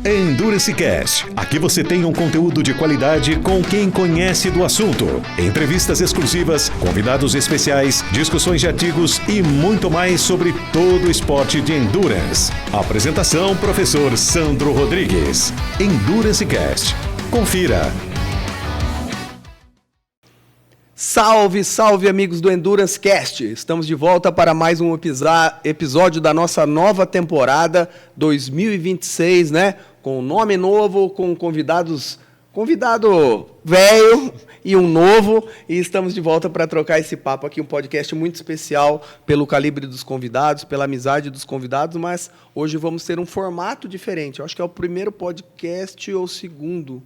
Endurance Cast. Aqui você tem um conteúdo de qualidade com quem conhece do assunto. Entrevistas exclusivas, convidados especiais, discussões de artigos e muito mais sobre todo o esporte de endurance. Apresentação: professor Sandro Rodrigues. Endurance Cast. Confira. Salve, salve amigos do Endurance Cast! Estamos de volta para mais um episódio da nossa nova temporada 2026, né? Com nome novo, com convidado velho e um novo. E estamos de volta para trocar esse papo aqui, um podcast muito especial pelo calibre dos convidados, pela amizade dos convidados, mas hoje vamos ter um formato diferente. Eu acho que é o primeiro podcast ou o segundo.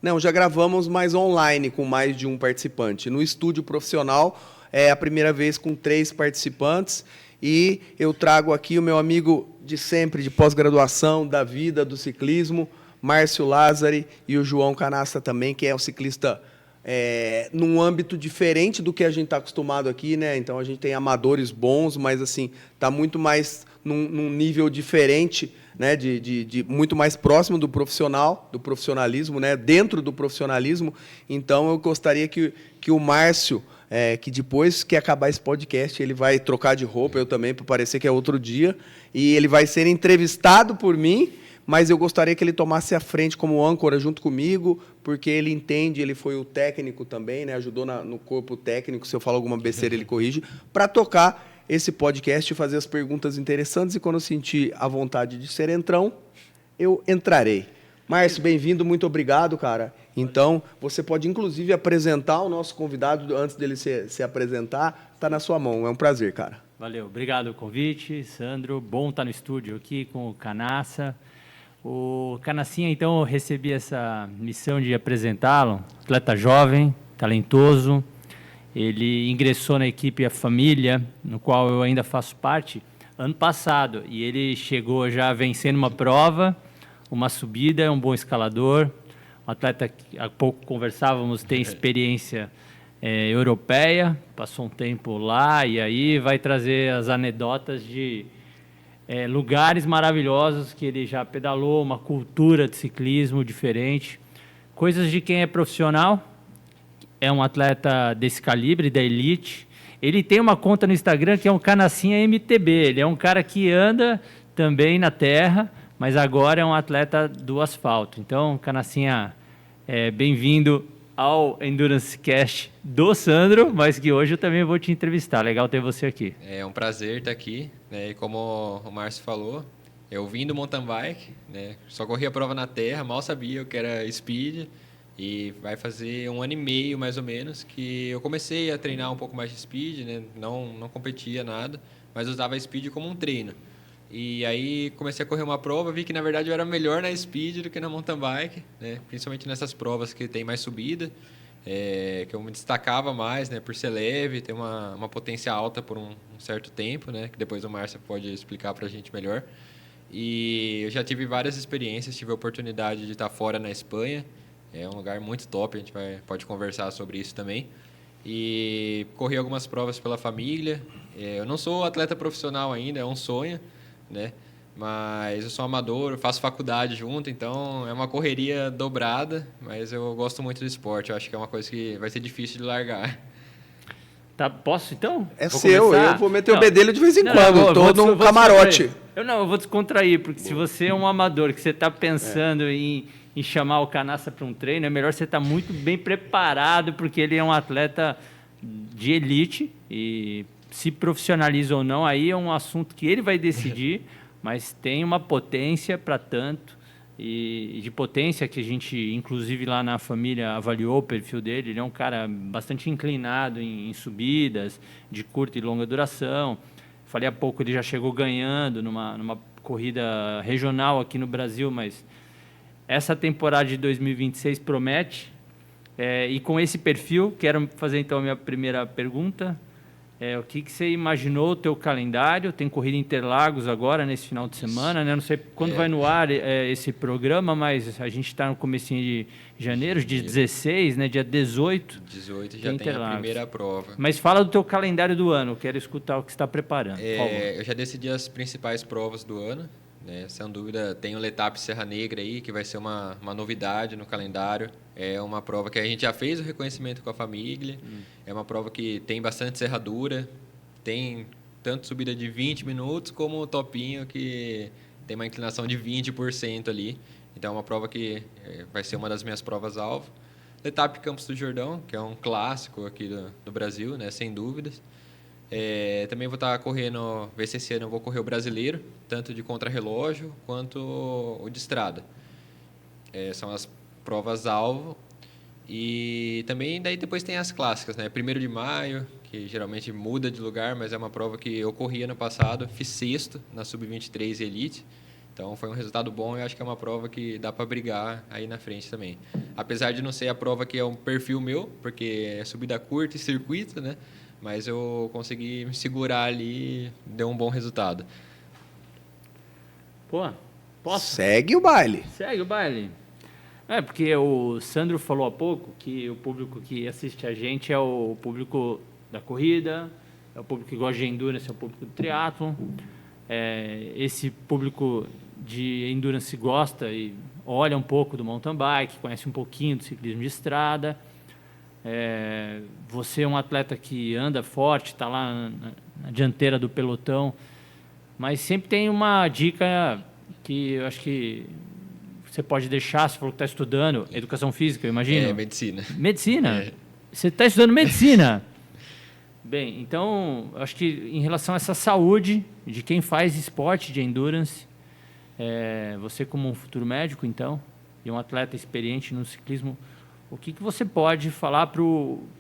Não, já gravamos mais online com mais de um participante. No estúdio profissional é a primeira vez com 3 participantes e eu trago aqui o meu amigo de sempre, de pós-graduação, da vida, do ciclismo, Márcio Lázari, e o João Canassa também, que é um ciclista num âmbito diferente do que a gente está acostumado aqui, né? Então a gente tem amadores bons, mas assim, está muito mais num nível diferente, né, de muito mais próximo do profissionalismo, né, dentro do profissionalismo. Então, eu gostaria que o Márcio, que depois que acabar esse podcast, ele vai trocar de roupa, eu também, para parecer que é outro dia, e ele vai ser entrevistado por mim, mas eu gostaria que ele tomasse a frente como âncora junto comigo, porque ele entende, ele foi o técnico também, né, ajudou no corpo técnico, se eu falo alguma besteira ele corrige, para tocar esse podcast e fazer as perguntas interessantes, e quando eu sentir a vontade de ser entrão, eu entrarei. Márcio, bem-vindo, muito obrigado, cara. Então, você pode, inclusive, apresentar o nosso convidado antes dele se apresentar. Está na sua mão, é um prazer, cara. Valeu, obrigado pelo convite, Sandro. Bom estar no estúdio aqui com o Canassa. O Canassinha, então, eu recebi essa missão de apresentá-lo. Atleta jovem, talentoso. Ele ingressou na equipe A Família, no qual eu ainda faço parte, ano passado. E ele chegou já vencendo uma prova, uma subida, é um bom escalador. Um atleta que há pouco conversávamos, tem experiência europeia, passou um tempo lá e aí vai trazer as anedotas de lugares maravilhosos que ele já pedalou, uma cultura de ciclismo diferente. Coisas de quem é profissional. É um atleta desse calibre, da elite. Ele tem uma conta no Instagram que é um Canassinha MTB. Ele é um cara que anda também na terra, mas agora é um atleta do asfalto. Então, Canassinha, bem-vindo ao Endurance Cast do Sandro, mas que hoje eu também vou te entrevistar. Legal ter você aqui. É um prazer estar aqui, né? E como o Márcio falou, eu vim do mountain bike, né? Só corria prova na terra, mal sabia o que era speed. E vai fazer 1 ano e meio, mais ou menos, que eu comecei a treinar um pouco mais de speed, né? Não competia nada, mas usava a speed como um treino. E aí comecei a correr uma prova, vi que na verdade eu era melhor na speed do que na mountain bike, né? Principalmente nessas provas que tem mais subida, que eu me destacava mais, né? Por ser leve, ter uma potência alta por um certo tempo, né? Que depois o Márcio pode explicar para a gente melhor. E eu já tive várias experiências, tive a oportunidade de estar fora na Espanha. É um lugar muito top, a gente pode conversar sobre isso também. E corri algumas provas pela família. Eu não sou atleta profissional ainda, é um sonho, né? Mas eu sou amador, faço faculdade junto, então é uma correria dobrada, mas eu gosto muito do esporte. Eu acho que é uma coisa que vai ser difícil de largar. Tá, posso então? É vou seu, começar? Eu vou meter o bedelho de vez em quando, tô num camarote. Eu vou descontrair, porque se você é um amador, que você está pensando em chamar o Canassa para um treino, é melhor você estar muito bem preparado, porque ele é um atleta de elite e se profissionaliza ou não, aí é um assunto que ele vai decidir, mas tem uma potência para tanto, e de potência que a gente, inclusive lá na família, avaliou o perfil dele. Ele é um cara bastante inclinado em subidas de curta e longa duração. Falei há pouco, ele já chegou ganhando numa corrida regional aqui no Brasil, mas essa temporada de 2026 promete. E com esse perfil, quero fazer então a minha primeira pergunta. O que você imaginou o teu calendário? Tem corrida em Interlagos agora, nesse final de semana, né? Não sei quando vai no ar esse programa, mas a gente está no comecinho de janeiro, dia 16, né? Dia 18. 18 já tem a primeira prova. Mas fala do teu calendário do ano, quero escutar o que você está preparando. Eu já decidi as principais provas do ano, né? Sem dúvida, tem o Letap Serra Negra aí, que vai ser uma novidade no calendário. É uma prova que a gente já fez o reconhecimento com a família. É uma prova que tem bastante serradura, tem tanto subida de 20 minutos como o topinho, que tem uma inclinação de 20% ali. Então, é uma prova que vai ser uma das minhas provas-alvo. Letap Campos do Jordão, que é um clássico aqui do Brasil, né? Sem dúvidas. Também vou estar correndo, ver se esse ano eu vou correr o brasileiro, tanto de contrarrelógio quanto o de estrada. São as provas-alvo. E também daí depois tem as clássicas, né? 1º de maio, que geralmente muda de lugar, mas é uma prova que eu corri ano passado, fiz 6º na Sub-23 Elite. Então foi um resultado bom e acho que é uma prova que dá para brigar aí na frente também. Apesar de não ser a prova que é um perfil meu, porque é subida curta e circuito, né? Mas eu consegui me segurar ali e deu um bom resultado. Pô, posso? Segue o baile. Segue o baile. Porque o Sandro falou há pouco que o público que assiste a gente é o público da corrida, é o público que gosta de endurance, é o público do triatlon. Esse público de endurance gosta e olha um pouco do mountain bike, conhece um pouquinho do ciclismo de estrada. Você é um atleta que anda forte, está lá na dianteira do pelotão, mas sempre tem uma dica que eu acho que você pode deixar. Você falou que está estudando educação física, eu imagino? Medicina. Medicina? Você está estudando medicina? Bem, então, acho que em relação a essa saúde de quem faz esporte de endurance, você como um futuro médico, então, e um atleta experiente no ciclismo, o que você pode falar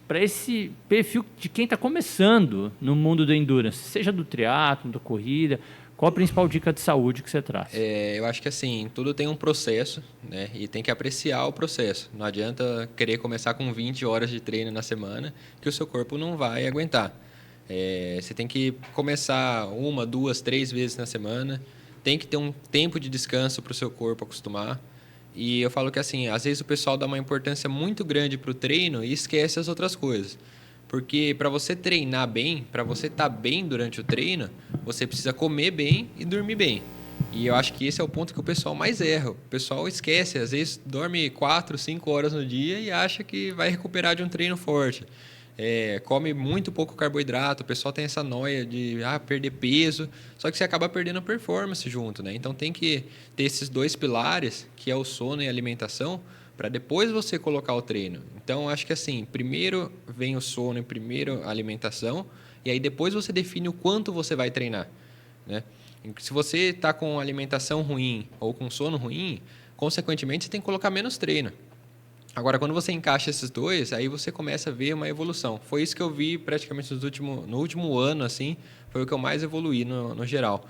para esse perfil de quem está começando no mundo do endurance, seja do triatlo, da corrida? Qual a principal dica de saúde que você traz? Eu acho que assim, tudo tem um processo, né? E tem que apreciar o processo. Não adianta querer começar com 20 horas de treino na semana, que o seu corpo não vai aguentar. Você tem que começar 1, 2, 3 vezes na semana. Tem que ter um tempo de descanso para o seu corpo acostumar. E eu falo que assim, às vezes o pessoal dá uma importância muito grande para o treino e esquece as outras coisas. Porque para você treinar bem, para você estar bem durante o treino, você precisa comer bem e dormir bem. E eu acho que esse é o ponto que o pessoal mais erra. O pessoal esquece, às vezes dorme 4, 5 horas no dia e acha que vai recuperar de um treino forte. Come muito pouco carboidrato, o pessoal tem essa noia de perder peso, só que você acaba perdendo performance junto, né? Então tem que ter esses 2 pilares, que é o sono e a alimentação, para depois você colocar o treino. Então, acho que assim, primeiro vem o sono e primeiro a alimentação, e aí depois você define o quanto você vai treinar, né? Se você está com alimentação ruim ou com sono ruim, consequentemente você tem que colocar menos treino. Agora, quando você encaixa esses 2, aí você começa a ver uma evolução. Foi isso que eu vi praticamente no último ano, assim, foi o que eu mais evoluí no geral.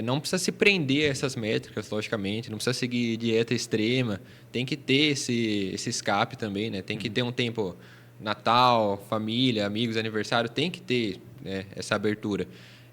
Não precisa se prender a essas métricas, logicamente, não precisa seguir dieta extrema, tem que ter esse escape também, né? Tem que ter um tempo, Natal, família, amigos, aniversário, tem que ter, né, essa abertura.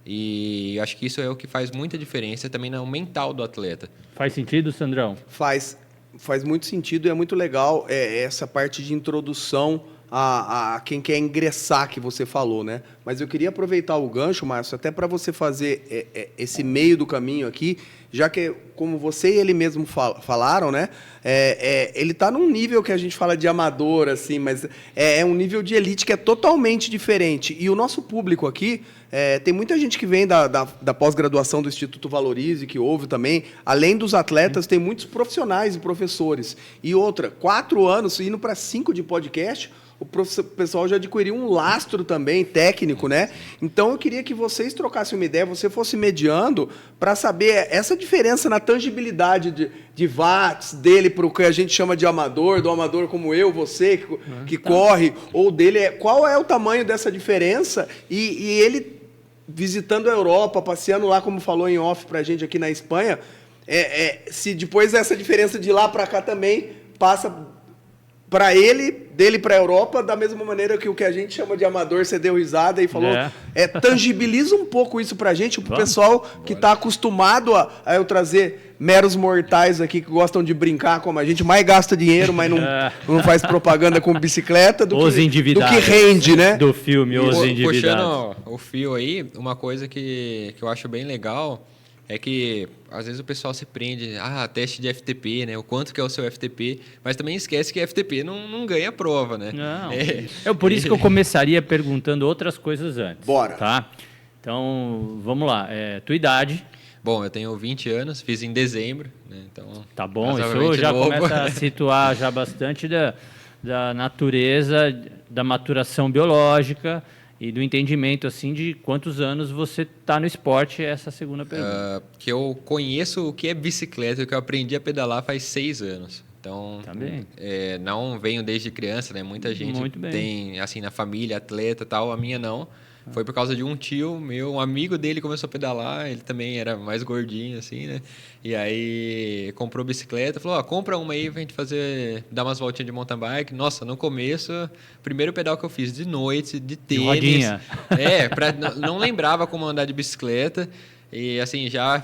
E acho que isso é o que faz muita diferença também no mental do atleta. Faz sentido, Sandrão? Faz muito sentido e é muito legal essa parte de introdução a quem quer ingressar, que você falou, né? Mas eu queria aproveitar o gancho, Márcio, até para você fazer esse meio do caminho aqui, já que, como você e ele mesmo falaram, né? Ele está num nível que a gente fala de amador, assim, mas é um nível de elite que é totalmente diferente. E o nosso público aqui, tem muita gente que vem da pós-graduação do Instituto Valorize, que ouve também. Além dos atletas, tem muitos profissionais e professores. E outra, 4 anos, indo para 5 de podcast, o pessoal já adquiriu um lastro também técnico, né? Então eu queria que vocês trocassem uma ideia, você fosse mediando para saber essa diferença na tangibilidade de watts dele para o que a gente chama de amador, do amador como eu, você que corre, ou dele. Qual é o tamanho dessa diferença? E ele visitando a Europa, passeando lá, como falou em off para a gente aqui na Espanha, se depois essa diferença de lá para cá também passa para ele, dele para a Europa, da mesma maneira que o que a gente chama de amador, você deu risada e falou, tangibiliza um pouco isso para a gente, para o pessoal que está acostumado a eu trazer meros mortais aqui que gostam de brincar como a gente, mais gasta dinheiro, mas não faz propaganda com bicicleta do que rende, né? Do filme Os Endividados. Puxando o fio aí, uma coisa que eu acho bem legal é que às vezes o pessoal se prende, teste de FTP, né? O quanto que é o seu FTP, mas também esquece que FTP não ganha prova, né? Não. Por isso que eu começaria perguntando outras coisas antes. Bora. Tá? Então, vamos lá. Tua idade. Bom, eu tenho 20 anos, fiz em dezembro, né? Então, tá bom, isso razoavelmente já novo. começa a situar já bastante da natureza, da maturação biológica e do entendimento assim de quantos anos você está no esporte, essa é a segunda pergunta. Que eu conheço o que é bicicleta, que eu aprendi a pedalar faz 6 anos. Então, Tá bem. não venho desde criança, né? Muita gente tem, assim, na família, atleta e tal, a minha não. Foi por causa de um tio meu, um amigo dele começou a pedalar, ele também era mais gordinho, assim, né? E aí comprou bicicleta, falou, compra uma aí pra gente dar umas voltinhas de mountain bike. Nossa, no começo, primeiro pedal que eu fiz de noite, de tênis. De rodinha. Não lembrava como andar de bicicleta. E assim, eu já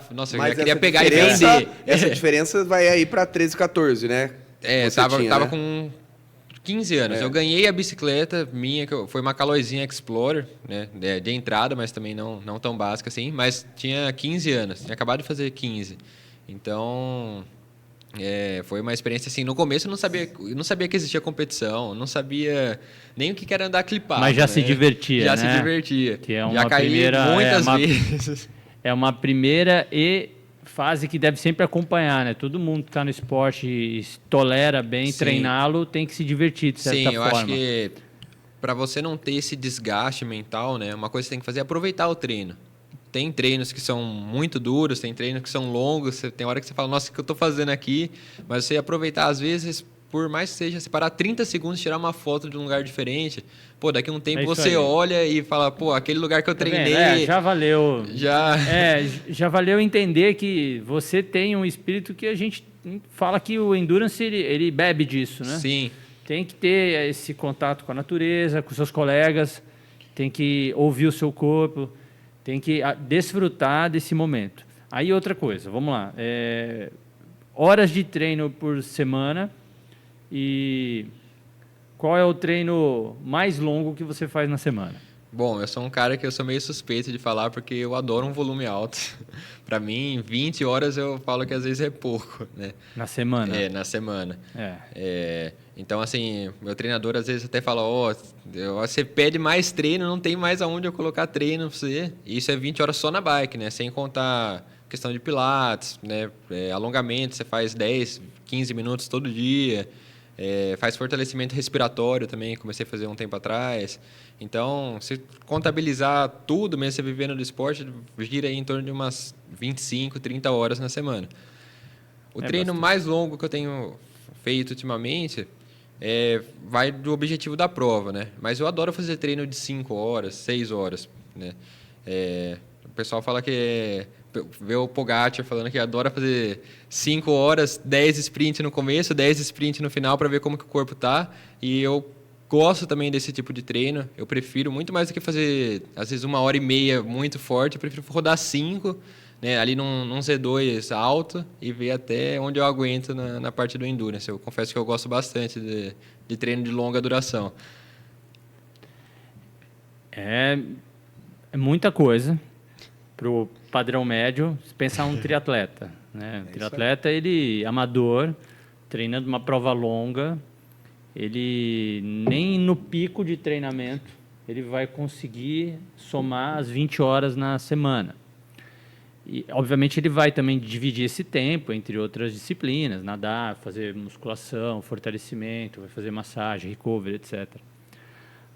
queria pegar e vender. Essa diferença vai aí para 13, 14, né? Tava com 15 anos. Eu ganhei a bicicleta minha, que foi uma Calloyzinha Explorer, né? De entrada, mas também não tão básica assim. Mas tinha 15 anos, tinha acabado de fazer 15. Então, foi uma experiência assim. No começo eu não sabia que existia competição, não sabia nem o que era andar clipado. Mas já né? se divertia, já né? se divertia. Que é uma já caí muitas vezes. É uma primeira fase que deve sempre acompanhar, né? Todo mundo que está no esporte e tolera bem treiná-lo, tem que se divertir de certa forma. Sim, eu acho que para você não ter esse desgaste mental, né? Uma coisa que você tem que fazer é aproveitar o treino. Tem treinos que são muito duros, tem treinos que são longos, tem hora que você fala, nossa, o que eu estou fazendo aqui? Mas você aproveitar, às vezes, por mais que seja, separar 30 segundos, tirar uma foto de um lugar diferente. Pô, daqui a um tempo você aí. Olha e fala, pô, aquele lugar que eu treinei... já valeu. Já valeu entender que você tem um espírito que a gente fala que o endurance, ele bebe disso, né? Sim. Tem que ter esse contato com a natureza, com seus colegas, tem que ouvir o seu corpo, tem que desfrutar desse momento. Aí outra coisa, vamos lá. Horas de treino por semana e qual é o treino mais longo que você faz na semana? Bom, eu sou um cara que eu sou meio suspeito de falar porque eu adoro um volume alto. Para mim, 20 horas eu falo que às vezes é pouco, né? Na semana? Na semana. Então, assim, meu treinador às vezes até fala, você pede mais treino, não tem mais aonde eu colocar treino pra você. E isso é 20 horas só na bike, né? Sem contar questão de pilates, né? Alongamento, você faz 10, 15 minutos todo dia. Faz fortalecimento respiratório também, comecei a fazer um tempo atrás. Então, se contabilizar tudo, mesmo você vivendo do esporte, gira aí em torno de umas 25, 30 horas na semana. O treino mais longo que eu tenho feito ultimamente vai do objetivo da prova, né? Mas eu adoro fazer treino de 5 horas, 6 horas, né? O pessoal fala que... Vê o Pogacar falando que adora fazer 5 horas, 10 sprints no começo, 10 sprints no final para ver como que o corpo tá. E eu gosto também desse tipo de treino. Eu prefiro muito mais do que fazer, às vezes, 1h30 muito forte. Eu prefiro rodar 5, né, ali num Z2 alto e ver até onde eu aguento na parte do endurance. Eu confesso que eu gosto bastante de treino de longa duração. É muita coisa para o padrão médio, se pensar um triatleta, né? O triatleta, ele amador, treinando uma prova longa, ele nem no pico de treinamento ele vai conseguir somar as 20 horas na semana. E, obviamente, ele vai também dividir esse tempo entre outras disciplinas, nadar, fazer musculação, fortalecimento, vai fazer massagem, recovery, etc.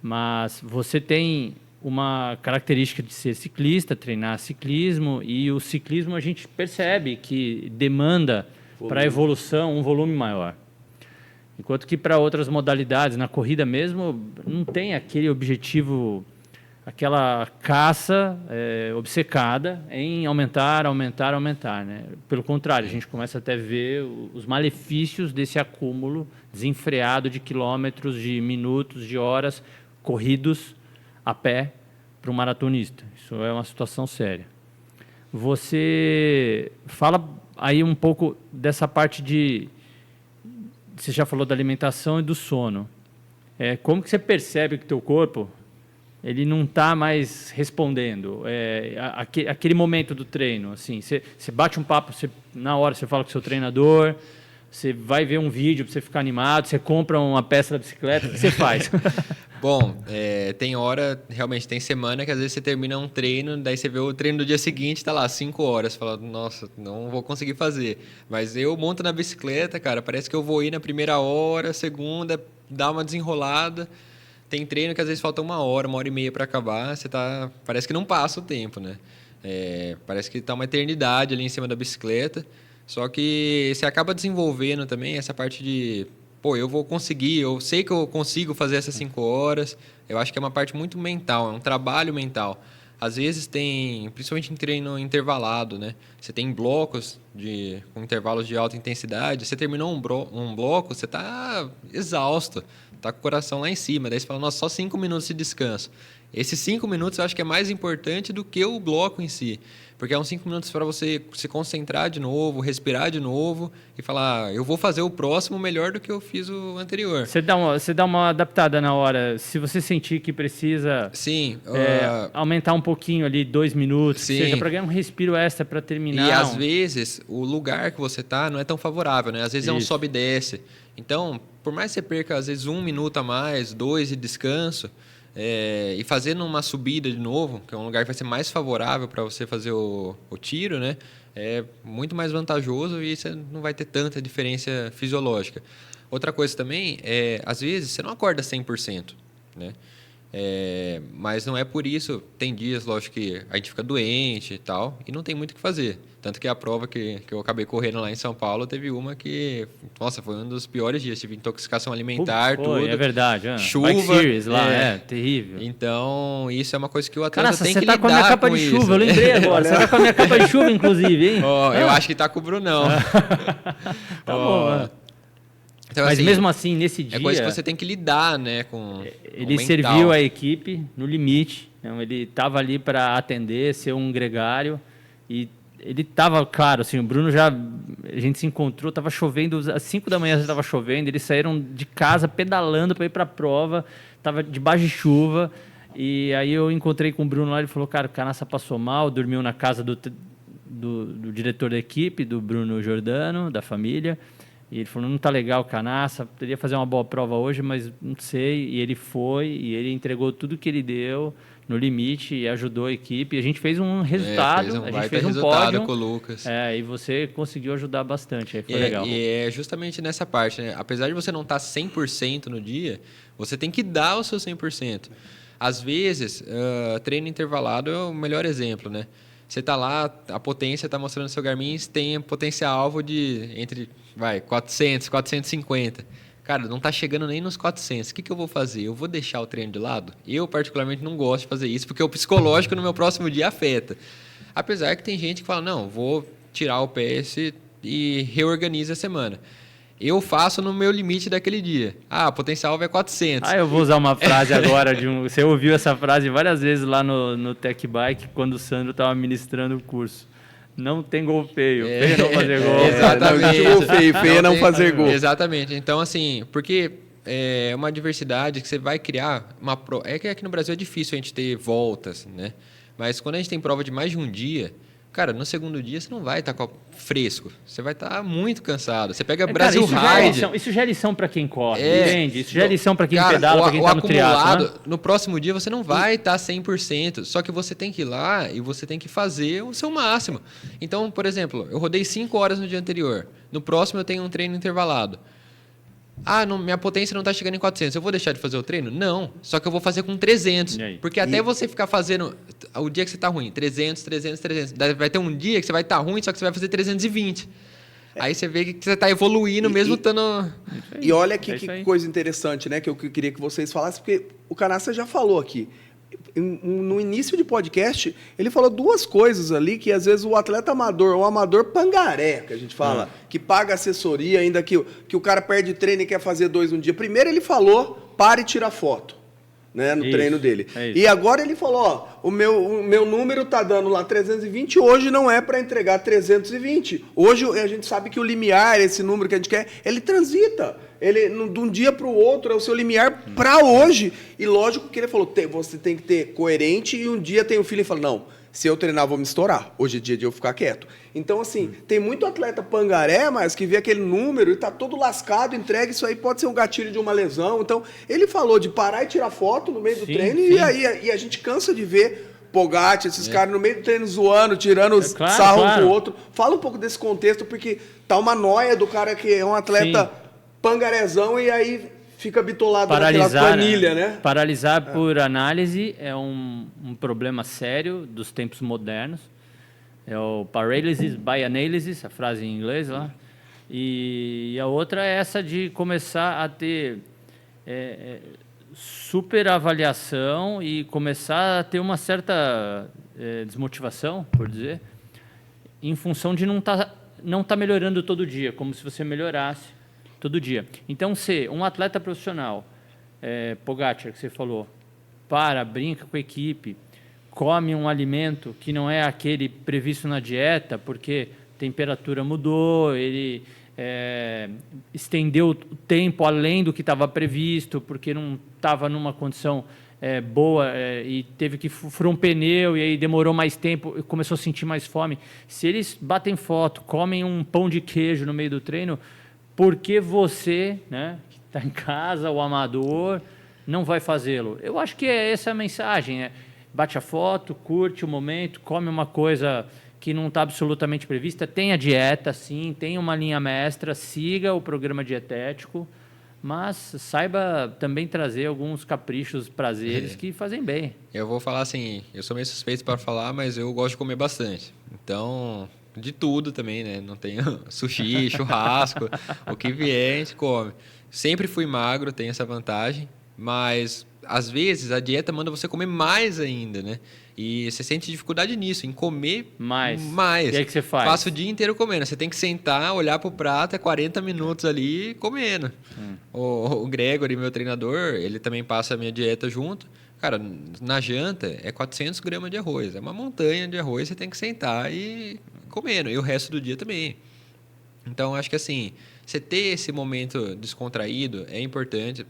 Mas você tem uma característica de ser ciclista, treinar ciclismo, e o ciclismo a gente percebe que demanda para a evolução um volume maior. Enquanto que para outras modalidades, na corrida mesmo, não tem aquele objetivo, aquela caça obcecada em aumentar, né? Pelo contrário, a gente começa até a ver os malefícios desse acúmulo desenfreado de quilômetros, de minutos, de horas corridos a pé para um maratonista. Isso é uma situação séria. Você fala aí um pouco dessa parte você já falou da alimentação e do sono. Como que você percebe que o teu corpo ele não está mais respondendo. Aquele momento do treino, assim, você bate um papo, na hora você fala com o seu treinador, você vai ver um vídeo para você ficar animado, você compra uma peça da bicicleta, o que você faz? Bom, tem hora, realmente tem semana que às vezes você termina um treino, daí você vê o treino do dia seguinte, tá lá, 5 horas, você fala, nossa, não vou conseguir fazer. Mas eu monto na bicicleta, cara, parece que eu vou ir na primeira hora, segunda, dá uma desenrolada. Tem treino que às vezes falta 1 hora e meia para acabar, parece que não passa o tempo, né? Parece que tá uma eternidade ali em cima da bicicleta, só que você acaba desenvolvendo também essa parte de... Pô, eu vou conseguir, eu sei que eu consigo fazer essas 5 horas. Eu acho que é uma parte muito mental, é um trabalho mental. Às vezes tem, principalmente em treino intervalado, né? Você tem blocos com intervalos de alta intensidade. Você terminou um bloco, você está exausto, está com o coração lá em cima. Daí você fala, nossa, só 5 minutos de descanso. Esses 5 minutos eu acho que é mais importante do que o bloco em si. Porque é uns 5 minutos para você se concentrar de novo, respirar de novo e falar, eu vou fazer o próximo melhor do que eu fiz o anterior. Você dá uma adaptada na hora. Se você sentir que precisa aumentar um pouquinho ali, 2 minutos, sim, seja para ganhar um respiro extra para terminar. E às vezes o lugar que você está não é tão favorável, né? Às vezes é um sobe e desce. Então, por mais que você perca às vezes 1 minuto a mais, 2 de descanso, e fazendo uma subida de novo, que é um lugar que vai ser mais favorável para você fazer o tiro, né? É muito mais vantajoso e você não vai ter tanta diferença fisiológica. Outra coisa também às vezes, você não acorda 100%, né? Mas não é por isso, tem dias, lógico, que a gente fica doente e tal, e não tem muito o que fazer. Tanto que a prova que eu acabei correndo lá em São Paulo, teve uma que, nossa, foi um dos piores dias, tive intoxicação alimentar, tudo. É verdade. Chuva. Bike Series lá, terrível. Então, isso é uma coisa que o atleta tem que lidar com isso. Você tá com a minha capa de chuva, eu lembrei agora. Você tá com a minha capa de chuva, inclusive, hein? Eu acho que tá com o Brunão. Tá bom, né? Então, mas assim, mesmo assim, nesse dia... É coisa que você tem que lidar, né, com ele serviu a equipe no limite. Então, ele estava ali para atender, ser um gregário. E ele estava, claro, assim, o Bruno a gente se encontrou, estava chovendo, às 5 da manhã já estava chovendo, eles saíram de casa pedalando para ir para a prova, estava debaixo de chuva. E aí eu encontrei com o Bruno lá, ele falou, cara, o Canassa passou mal, dormiu na casa do diretor da equipe, do Bruno Giordano, da família. E ele falou, não está legal o Canassa, poderia fazer uma boa prova hoje, mas não sei. E ele foi, e ele entregou tudo que ele deu no limite e ajudou a equipe. E a gente fez um resultado, a gente fez um pódio com o Lucas. E você conseguiu ajudar bastante, aí foi legal. E é justamente nessa parte, né? Apesar de você não estar 100% no dia, você tem que dar o seu 100%. Às vezes, treino intervalado é o melhor exemplo, né? Você está lá, a potência está mostrando no seu Garmin, tem potencial-alvo de entre 400, 450. Cara, não está chegando nem nos 400. O que eu vou fazer? Eu vou deixar o treino de lado? Eu, particularmente, não gosto de fazer isso, porque o psicológico no meu próximo dia afeta. Apesar que tem gente que fala, não, vou tirar o PS e reorganiza a semana. Eu faço no meu limite daquele dia. Ah, potencial é 400. Eu vou usar uma frase agora. Você ouviu essa frase várias vezes lá no Tech Bike, quando o Sandro estava ministrando o curso. Não tem gol feio. Feio é não fazer gol. Exatamente. Gol feio é não fazer gol. Exatamente. Então, assim, porque é uma diversidade que você vai criar uma prova. É que aqui no Brasil é difícil a gente ter voltas, né? Mas quando a gente tem prova de mais de um dia... Cara, no segundo dia você não vai estar fresco. Você vai estar muito cansado. Você pega Brasil Ride... Isso já é lição para quem corre, entende? Isso já é lição para quem pedala, para quem está no triatlo. Né? No próximo dia você não vai estar 100%. Só que você tem que ir lá e você tem que fazer o seu máximo. Então, por exemplo, eu rodei 5 horas no dia anterior. No próximo eu tenho um treino intervalado. Minha potência não está chegando em 400. Eu vou deixar de fazer o treino? Não. Só que eu vou fazer com 300. Porque até você ficar fazendo... O dia que você está ruim, 300, 300, 300. Vai ter um dia que você vai estar ruim, só que você vai fazer 320. Aí você vê que você está evoluindo mesmo estando... E olha aqui que coisa interessante, né? Que eu queria que vocês falassem, porque o Canassa já falou aqui. No início de podcast, ele falou 2 coisas ali que às vezes o atleta amador, o amador pangaré, que a gente fala, que paga assessoria, ainda que o cara perde treino e quer fazer 2 um dia. Primeiro ele falou, pare e tira foto. né, no Isso, treino dele. é isso. E agora ele falou, ó, o meu número tá dando lá 320, hoje não é para entregar 320. Hoje a gente sabe que o limiar, esse número que a gente quer, ele transita. Ele, de um dia para o outro, é o seu limiar para hoje. E lógico que ele falou, você tem que ter coerente, e um dia tem o filho e fala, não, se eu treinar, vou me estourar. Hoje é dia de eu ficar quieto. Então, assim, tem muito atleta pangaré, mas que vê aquele número e tá todo lascado, entrega, isso aí pode ser um gatilho de uma lesão. Então, ele falou de parar e tirar foto no meio do treino, sim. E a gente cansa de ver Pogacar, esses caras no meio do treino zoando, tirando sarro um com o outro. Fala um pouco desse contexto, porque tá uma noia do cara que é um atleta pangarezão e aí fica bitolado naquela planilha, né? Paralisar por análise é um problema sério dos tempos modernos. É o paralysis by analysis, a frase em inglês lá. E a outra é essa de começar a ter superavaliação e começar a ter uma certa desmotivação, por dizer, em função de não tá melhorando todo dia, como se você melhorasse todo dia. Então, se um atleta profissional, Pogacar, que você falou, brinca com a equipe, come um alimento que não é aquele previsto na dieta, porque a temperatura mudou, ele estendeu o tempo além do que estava previsto, porque não estava numa condição boa e teve que furar um pneu e aí demorou mais tempo e começou a sentir mais fome. Se eles batem foto, comem um pão de queijo no meio do treino, porque você, né, que está em casa, o amador, não vai fazê-lo? Eu acho que é essa a mensagem. Bate a foto, curte o momento, come uma coisa que não está absolutamente prevista, tem a dieta, sim, tem uma linha mestra, siga o programa dietético, mas saiba também trazer alguns caprichos, prazeres que fazem bem. Eu vou falar assim, eu sou meio suspeito para falar, mas eu gosto de comer bastante. Então, de tudo também, né? Não tenho sushi, churrasco, o que vier a gente come. Sempre fui magro, tenho essa vantagem, mas às vezes a dieta manda você comer mais ainda, né? E você sente dificuldade nisso, em comer mais. E aí que você faz? Passa o dia inteiro comendo. Você tem que sentar, olhar pro prato, 40 minutos ali comendo. O Gregory, meu treinador, ele também passa a minha dieta junto. Cara, na janta é 400 gramas de arroz. É uma montanha de arroz, você tem que sentar e comendo. E o resto do dia também. Então, acho que assim, você ter esse momento descontraído é importante.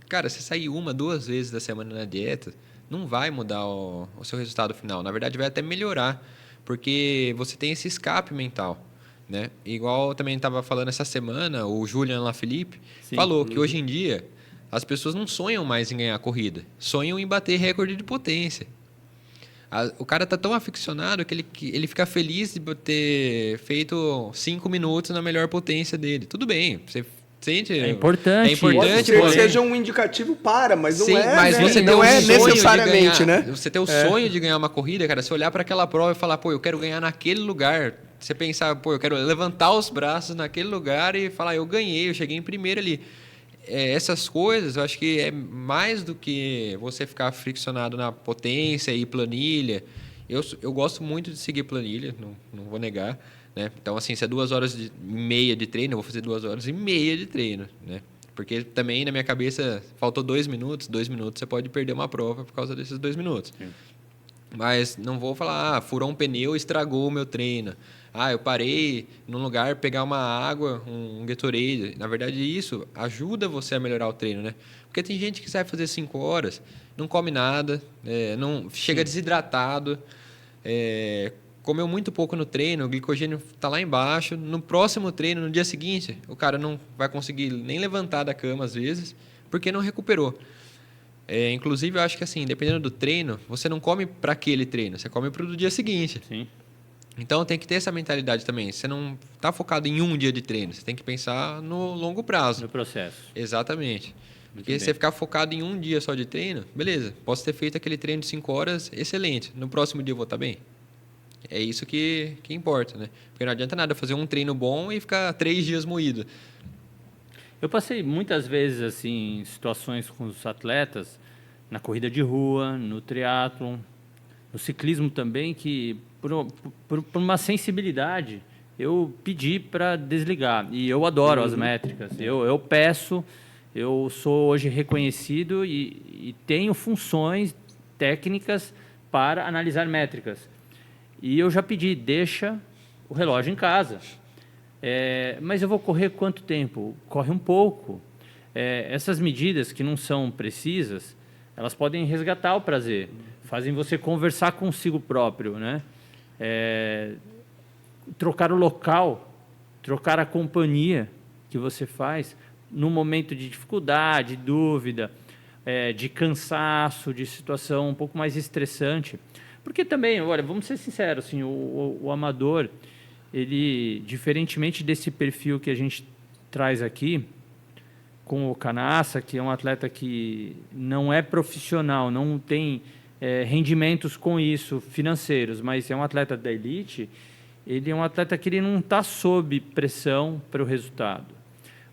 Cara, você sair 1, 2 vezes da semana na dieta, não vai mudar o seu resultado final. Na verdade, vai até melhorar, porque você tem esse escape mental, né? Igual eu também estava falando essa semana, o Julian Lafilippe falou que hoje em dia as pessoas não sonham mais em ganhar a corrida, sonham em bater recorde de potência. O cara tá tão aficionado que ele fica feliz de ter feito 5 minutos na melhor potência dele. Tudo bem, você sente... É importante. É importante. Pode ser que seja um indicativo mas não é, mas né? você Não é necessariamente, ganhar, né? Você ter o sonho de ganhar uma corrida, cara, você olhar para aquela prova e falar, pô, eu quero ganhar naquele lugar. Você pensar, pô, eu quero levantar os braços naquele lugar e falar, eu ganhei, eu cheguei em primeiro ali. Essas coisas, eu acho que é mais do que você ficar friccionado na potência e planilha. Eu gosto muito de seguir planilha, não vou negar, né? Então, assim, se é 2h30 de treino, eu vou fazer 2h30 de treino, né? Porque também, na minha cabeça, faltou 2 minutos. 2 minutos você pode perder uma prova por causa desses 2 minutos. Sim. Mas não vou falar, furou um pneu e estragou o meu treino. Eu parei num lugar pegar uma água, um Gatorade. Na verdade, isso ajuda você a melhorar o treino, né? Porque tem gente que sai fazer 5 horas, não come nada, não chega desidratado, comeu muito pouco no treino, o glicogênio está lá embaixo. No próximo treino, no dia seguinte, o cara não vai conseguir nem levantar da cama, às vezes, porque não recuperou. Inclusive, eu acho que assim, dependendo do treino, você não come para aquele treino, você come para o do dia seguinte. Sim. Então, tem que ter essa mentalidade também. Você não está focado em um dia de treino, você tem que pensar no longo prazo. No processo. Exatamente. Porque se você ficar focado em um dia só de treino, beleza, posso ter feito aquele treino de 5 horas, excelente. No próximo dia eu vou estar bem? É isso que importa, né? Porque não adianta nada fazer um treino bom e ficar 3 dias moído. Eu passei muitas vezes assim, em situações com os atletas, na corrida de rua, no triatlon, no ciclismo também, que por uma sensibilidade eu pedi para desligar. E eu adoro as métricas. Eu peço, Eu sou hoje reconhecido e tenho funções técnicas para analisar métricas. E eu já pedi, deixa o relógio em casa. Mas eu vou correr quanto tempo? Corre um pouco. Essas medidas que não são precisas, elas podem resgatar o prazer, fazem você conversar consigo próprio, né? Trocar o local, trocar a companhia que você faz no momento de dificuldade, dúvida, de cansaço, de situação um pouco mais estressante. Porque também, olha, vamos ser sinceros, assim, o amador, ele, diferentemente desse perfil que a gente traz aqui, com o Canassa, que é um atleta que não é profissional, não tem rendimentos com isso financeiros, mas é um atleta da elite, ele é um atleta que ele não está sob pressão para o resultado.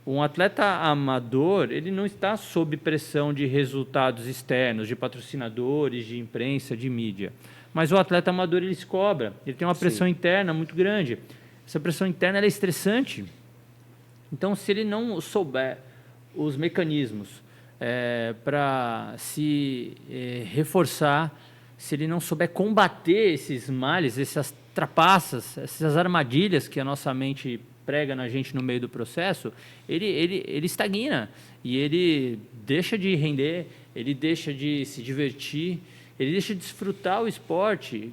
Um atleta amador, ele não está sob pressão de resultados externos, de patrocinadores, de imprensa, de mídia. Mas o atleta amador, ele se cobra, ele tem uma pressão interna muito grande. Essa pressão interna ela é estressante. Então, se ele não souber os mecanismos para se reforçar, se ele não souber combater esses males, essas trapaças, essas armadilhas que a nossa mente prega na gente no meio do processo, ele estagna e ele deixa de render, ele deixa de se divertir, ele deixa de desfrutar o esporte,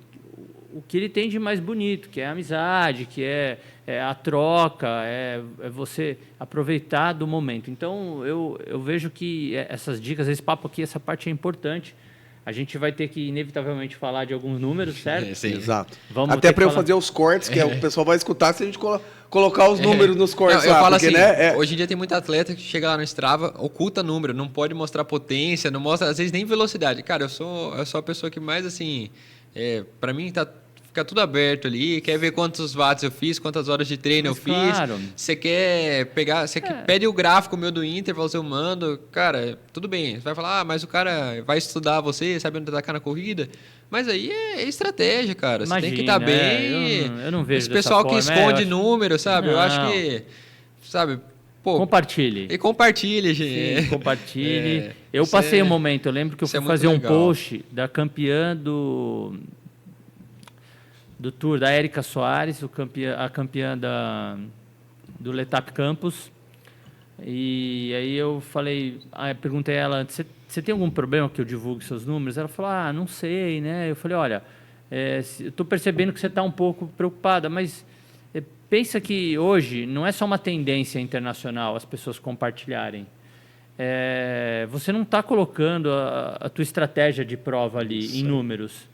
o que ele tem de mais bonito, que é a amizade, que é a troca, é você aproveitar do momento. Então, eu vejo que essas dicas, esse papo aqui, essa parte é importante. A gente vai ter que, inevitavelmente, falar de alguns números, certo? Sim. Exato. Vamos até para eu fazer os cortes, que o pessoal vai escutar se a gente colocar os números nos cortes. Eu falo porque, assim, né, hoje em dia tem muito atleta que chega lá no Strava, oculta número, não pode mostrar potência, não mostra, às vezes, nem velocidade. Cara, eu sou a pessoa que mais, assim, para mim, fica tudo aberto ali, quer ver quantos watts eu fiz, quantas horas de treino eu fiz. Claro. Você quer pegar, pede o gráfico meu do intervalo, eu mando, cara, tudo bem. Você vai falar, mas o cara vai estudar você, sabe onde atacar na corrida. Mas aí é estratégia, cara. Você tem que estar bem. Eu não vejo esse pessoal que esconde número, sabe? Não. Eu acho que, sabe, pô, compartilhe. E compartilhe, gente. Sim, compartilhe. Eu passei um momento, eu lembro que eu fui fazer um post da campeã do Tour, da Érica Soares, a campeã do Letap Campus. E aí eu perguntei a ela, você tem algum problema que eu divulgue seus números? Ela falou, não sei, né? Eu falei, olha, eu estou percebendo que você está um pouco preocupada, mas pensa que hoje não é só uma tendência internacional as pessoas compartilharem. Você não está colocando a tua estratégia de prova ali em números.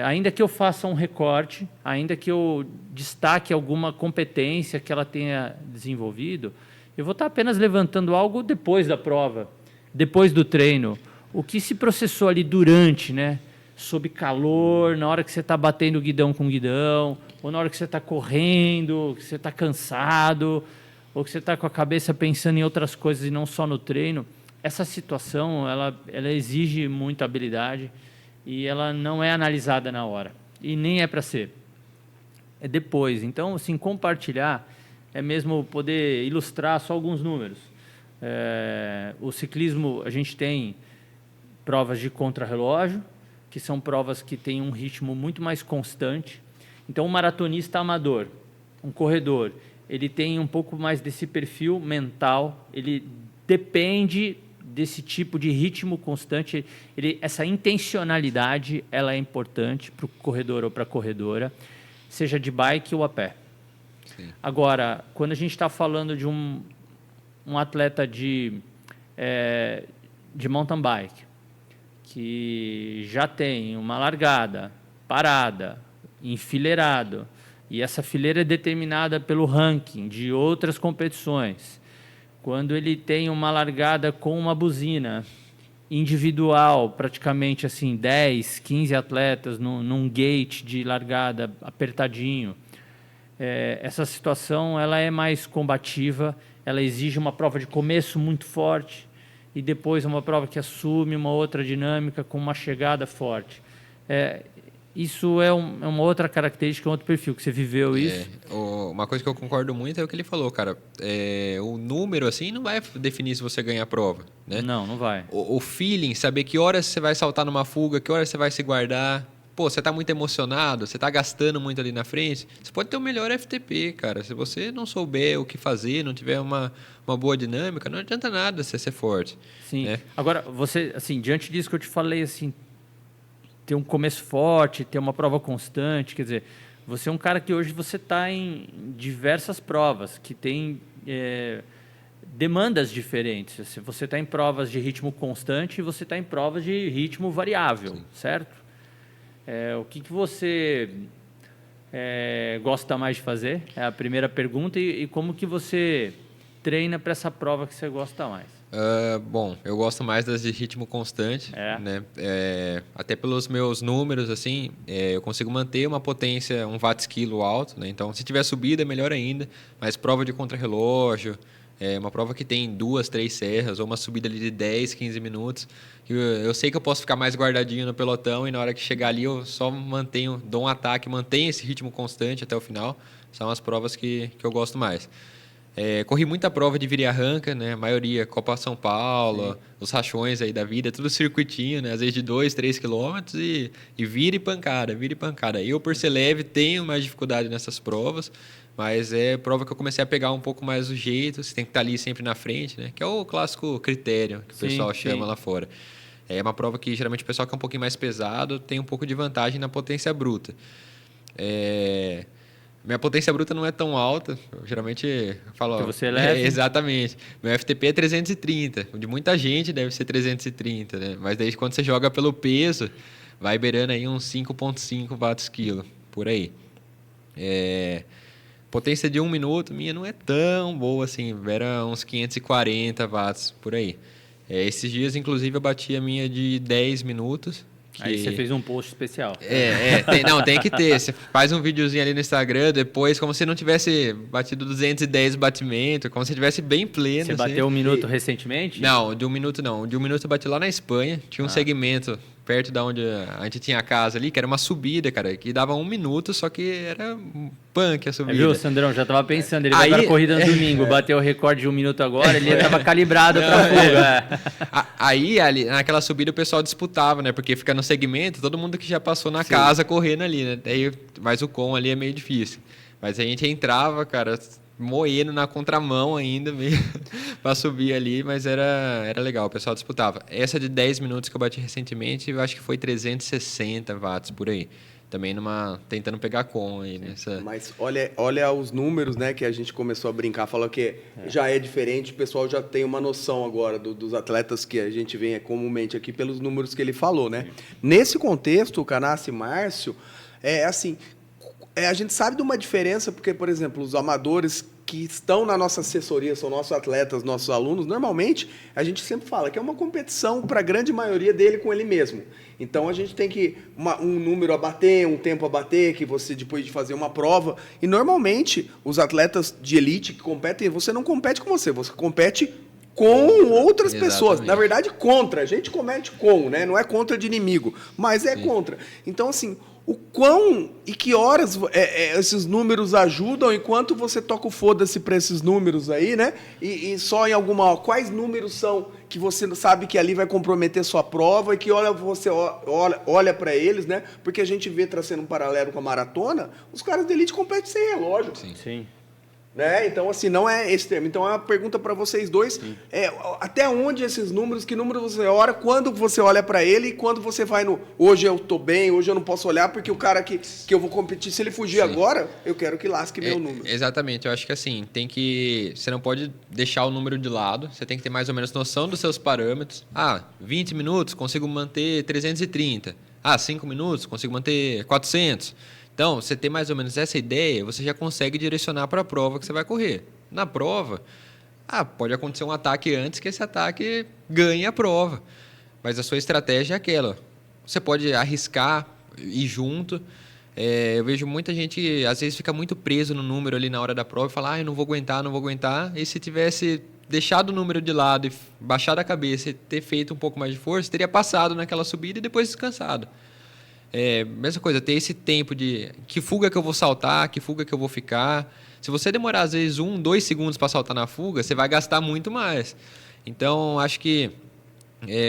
Ainda que eu faça um recorte, ainda que eu destaque alguma competência que ela tenha desenvolvido, eu vou estar apenas levantando algo depois da prova, depois do treino. O que se processou ali durante, né? Sob calor, na hora que você está batendo guidão com guidão, ou na hora que você está correndo, que você está cansado, ou que você está com a cabeça pensando em outras coisas e não só no treino. Essa situação, ela exige muita habilidade, e ela não é analisada na hora. E nem é para ser. É depois. Então, assim, compartilhar é mesmo poder ilustrar só alguns números. O ciclismo, a gente tem provas de contrarrelógio, que são provas que têm um ritmo muito mais constante. Então, um maratonista amador, um corredor, ele tem um pouco mais desse perfil mental, ele depende desse tipo de ritmo constante, essa intencionalidade ela é importante para o corredor ou para a corredora, seja de bike ou a pé. Sim. Agora, quando a gente está falando de um atleta de mountain bike, que já tem uma largada, parada, enfileirado, e essa fileira é determinada pelo ranking de outras competições, quando ele tem uma largada com uma buzina individual, praticamente assim, 10, 15 atletas num gate de largada apertadinho, essa situação ela é mais combativa, ela exige uma prova de começo muito forte e depois uma prova que assume uma outra dinâmica com uma chegada forte. isso é uma outra característica, um outro perfil, que você viveu isso. Uma coisa que eu concordo muito é o que ele falou, cara. O número, assim, não vai definir se você ganha a prova, né? Não vai. O feeling, saber que horas você vai saltar numa fuga, que horas você vai se guardar. Pô, você tá muito emocionado, você tá gastando muito ali na frente, você pode ter o melhor FTP, cara. Se você não souber o que fazer, não tiver uma boa dinâmica, não adianta nada você ser forte. Sim. Né? Agora, você, assim, diante disso que eu te falei, assim, ter um começo forte, ter uma prova constante, quer dizer, você é um cara que hoje você está em diversas provas, que tem demandas diferentes. Você está em provas de ritmo constante e você está em provas de ritmo variável, sim, certo? O que você gosta mais de fazer? É a primeira pergunta. E como que você treina para essa prova que você gosta mais? Bom, eu gosto mais das de ritmo constante, né? Até pelos meus números, assim, eu consigo manter uma potência, um watts-quilo alto, né? Então, se tiver subida, melhor ainda. Mas prova de contrarrelógio, uma prova que tem 2, 3 serras, ou uma subida ali de 10, 15 minutos, eu sei que eu posso ficar mais guardadinho no pelotão e na hora que chegar ali eu só dou um ataque, mantenho esse ritmo constante até o final. São as provas que eu gosto mais. Corri muita prova de vira e arranca, né? A maioria, Copa São Paulo, sim, os rachões aí da vida, tudo circuitinho, né? Às vezes de 2, 3 quilômetros e vira e pancada, vira e pancada. Eu, por ser leve, tenho mais dificuldade nessas provas, mas é prova que eu comecei a pegar um pouco mais o jeito, você tem que estar ali sempre na frente, né? Que é o clássico critério que o pessoal chama lá fora. É uma prova que geralmente o pessoal que é um pouquinho mais pesado tem um pouco de vantagem na potência bruta. Minha potência bruta não é tão alta, eu geralmente falo... Porque você é leve? Exatamente. Meu FTP é 330, o de muita gente deve ser 330, né? Mas daí quando você joga pelo peso, vai beirando aí uns 5,5 watts-quilo, por aí. Potência de 1 minuto, minha não é tão boa assim, era uns 540 watts, por aí. Esses dias, inclusive, eu bati a minha de 10 minutos. Aí você fez um post especial. Tem que ter. Você faz um videozinho ali no Instagram, depois, como se não tivesse batido 210 batimentos, como se tivesse bem pleno. Você bateu 1 minuto recentemente? Não, de 1 minuto não. De 1 minuto eu bati lá na Espanha. Tinha um segmento perto da onde a gente tinha a casa ali, que era uma subida, cara, que dava 1 minuto, só que era punk a subida. Viu, Sandrão? Já tava pensando, ele vai para a corrida no domingo, bateu o recorde de 1 minuto agora, ele estava calibrado para fuga. Aí, ali, naquela subida, o pessoal disputava, né? Porque fica no segmento, todo mundo que já passou na casa correndo ali, né? Mas o com ali é meio difícil. Mas a gente entrava, cara, moendo na contramão ainda mesmo para subir ali, mas era legal, o pessoal disputava. Essa de 10 minutos que eu bati recentemente, eu acho que foi 360 watts por aí. Também tentando pegar com aí nessa... Mas olha os números, né, que a gente começou a brincar, falou que já é diferente, o pessoal já tem uma noção agora dos atletas que a gente vê comumente aqui pelos números que ele falou, né? Nesse contexto, o Canassi e Márcio, a gente sabe de uma diferença, porque, por exemplo, os amadores que estão na nossa assessoria, são nossos atletas, nossos alunos, normalmente a gente sempre fala que é uma competição para a grande maioria dele com ele mesmo. Então a gente tem que um número a bater, um tempo a bater, que você depois de fazer uma prova. E normalmente os atletas de elite que competem, você não compete com você compete com outras pessoas. Na verdade, contra. A gente compete com, né? Não é contra de inimigo, mas é contra. Então, assim, o quão e que horas esses números ajudam, enquanto você toca o foda-se para esses números aí, né? E só em quais números são que você sabe que ali vai comprometer sua prova e que hora você olha para eles, né? Porque a gente vê, traçando um paralelo com a maratona, os caras de elite competem sem relógio. Sim. Né? Então, assim, não é esse termo. Então, é uma pergunta para vocês dois. Até onde esses números, que número você olha, quando você olha para ele e quando você vai no hoje eu tô bem, hoje eu não posso olhar porque o cara que eu vou competir, se ele fugir agora, eu quero que lasque meu número. Exatamente. Eu acho que assim, você não pode deixar o número de lado, você tem que ter mais ou menos noção dos seus parâmetros. 20 minutos, consigo manter 330. 5 minutos, consigo manter 400. Então, você ter mais ou menos essa ideia, você já consegue direcionar para a prova que você vai correr. Na prova, pode acontecer um ataque antes que esse ataque ganhe a prova. Mas a sua estratégia é aquela. Você pode arriscar, ir junto. Eu vejo muita gente que às vezes fica muito preso no número ali na hora da prova e fala, eu não vou aguentar. E se tivesse deixado o número de lado e baixado a cabeça e ter feito um pouco mais de força, teria passado naquela subida e depois descansado. Mesma coisa, ter esse tempo de que fuga que eu vou saltar, que fuga que eu vou ficar. Se você demorar, às vezes, 1, 2 segundos para saltar na fuga, você vai gastar muito mais. Então, acho que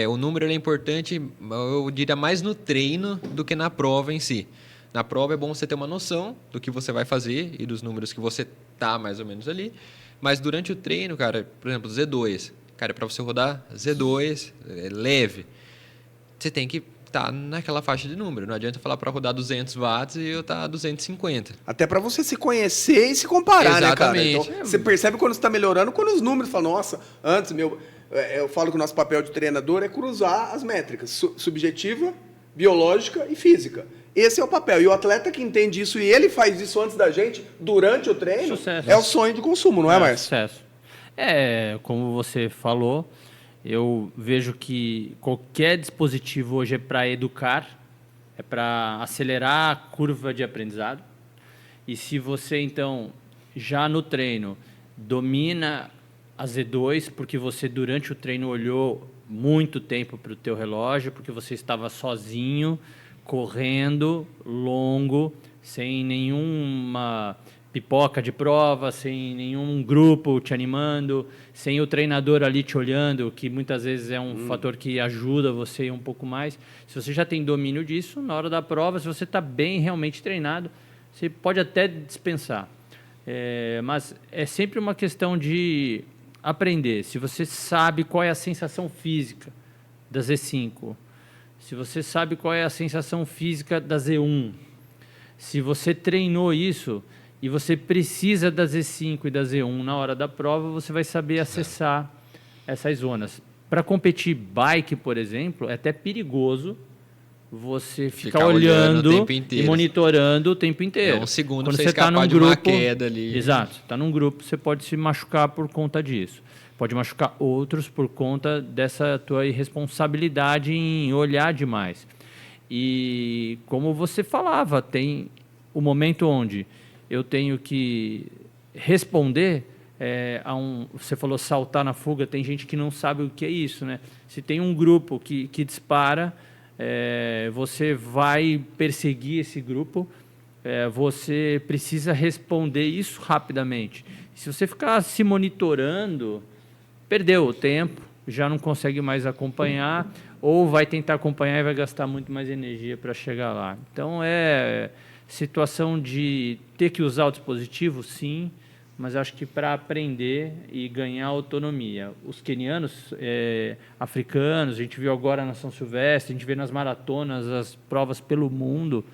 o número é importante, eu diria, mais no treino do que na prova em si. Na prova é bom você ter uma noção do que você vai fazer e dos números que você tá mais ou menos ali. Mas durante o treino, cara, por exemplo, Z2. Cara, para você rodar Z2 leve, você tem que estar naquela faixa de número. Não adianta falar para rodar 200 watts e eu estar 250. Até para você se conhecer e se comparar, Exatamente. né, cara? Então, você percebe quando você está melhorando, quando os números falam, nossa, antes, eu falo que o nosso papel de treinador é cruzar as métricas, subjetiva, biológica e física. Esse é o papel. E o atleta que entende isso, e ele faz isso antes da gente, durante o treino, Sucesso. é o sonho de consumo, não é, Márcio? Sucesso. Como você falou, eu vejo que qualquer dispositivo hoje é para educar, é para acelerar a curva de aprendizado. E se você, então, já no treino, domina a Z2, porque você, durante o treino, olhou muito tempo para o teu relógio, porque você estava sozinho, correndo, longo, sem nenhuma pipoca de prova, sem nenhum grupo te animando, sem o treinador ali te olhando, que muitas vezes é um fator que ajuda você um pouco mais. Se você já tem domínio disso, na hora da prova, se você está bem realmente treinado, você pode até dispensar. Mas é sempre uma questão de aprender. Se você sabe qual é a sensação física da Z5, se você sabe qual é a sensação física da Z1, se você treinou isso e você precisa da Z5 e da Z1 na hora da prova, você vai saber acessar essas zonas. Para competir bike, por exemplo, é até perigoso você ficar olhando o tempo inteiro. E monitorando o tempo inteiro. É um segundo Quando pra você você escapar tá num de uma grupo, queda ali. Exato. Está num grupo, você pode se machucar por conta disso. Pode machucar outros por conta dessa tua irresponsabilidade em olhar demais. E como você falava, tem o momento onde eu tenho que responder você falou saltar na fuga, tem gente que não sabe o que é isso, né? Se tem um grupo que dispara, você vai perseguir esse grupo, você precisa responder isso rapidamente. Se você ficar se monitorando, perdeu o tempo, já não consegue mais acompanhar, ou vai tentar acompanhar e vai gastar muito mais energia para chegar lá. Então, situação de ter que usar o dispositivo, sim, mas acho que para aprender e ganhar autonomia. Os quenianos, africanos, a gente viu agora na São Silvestre, a gente vê nas maratonas, as provas pelo mundo,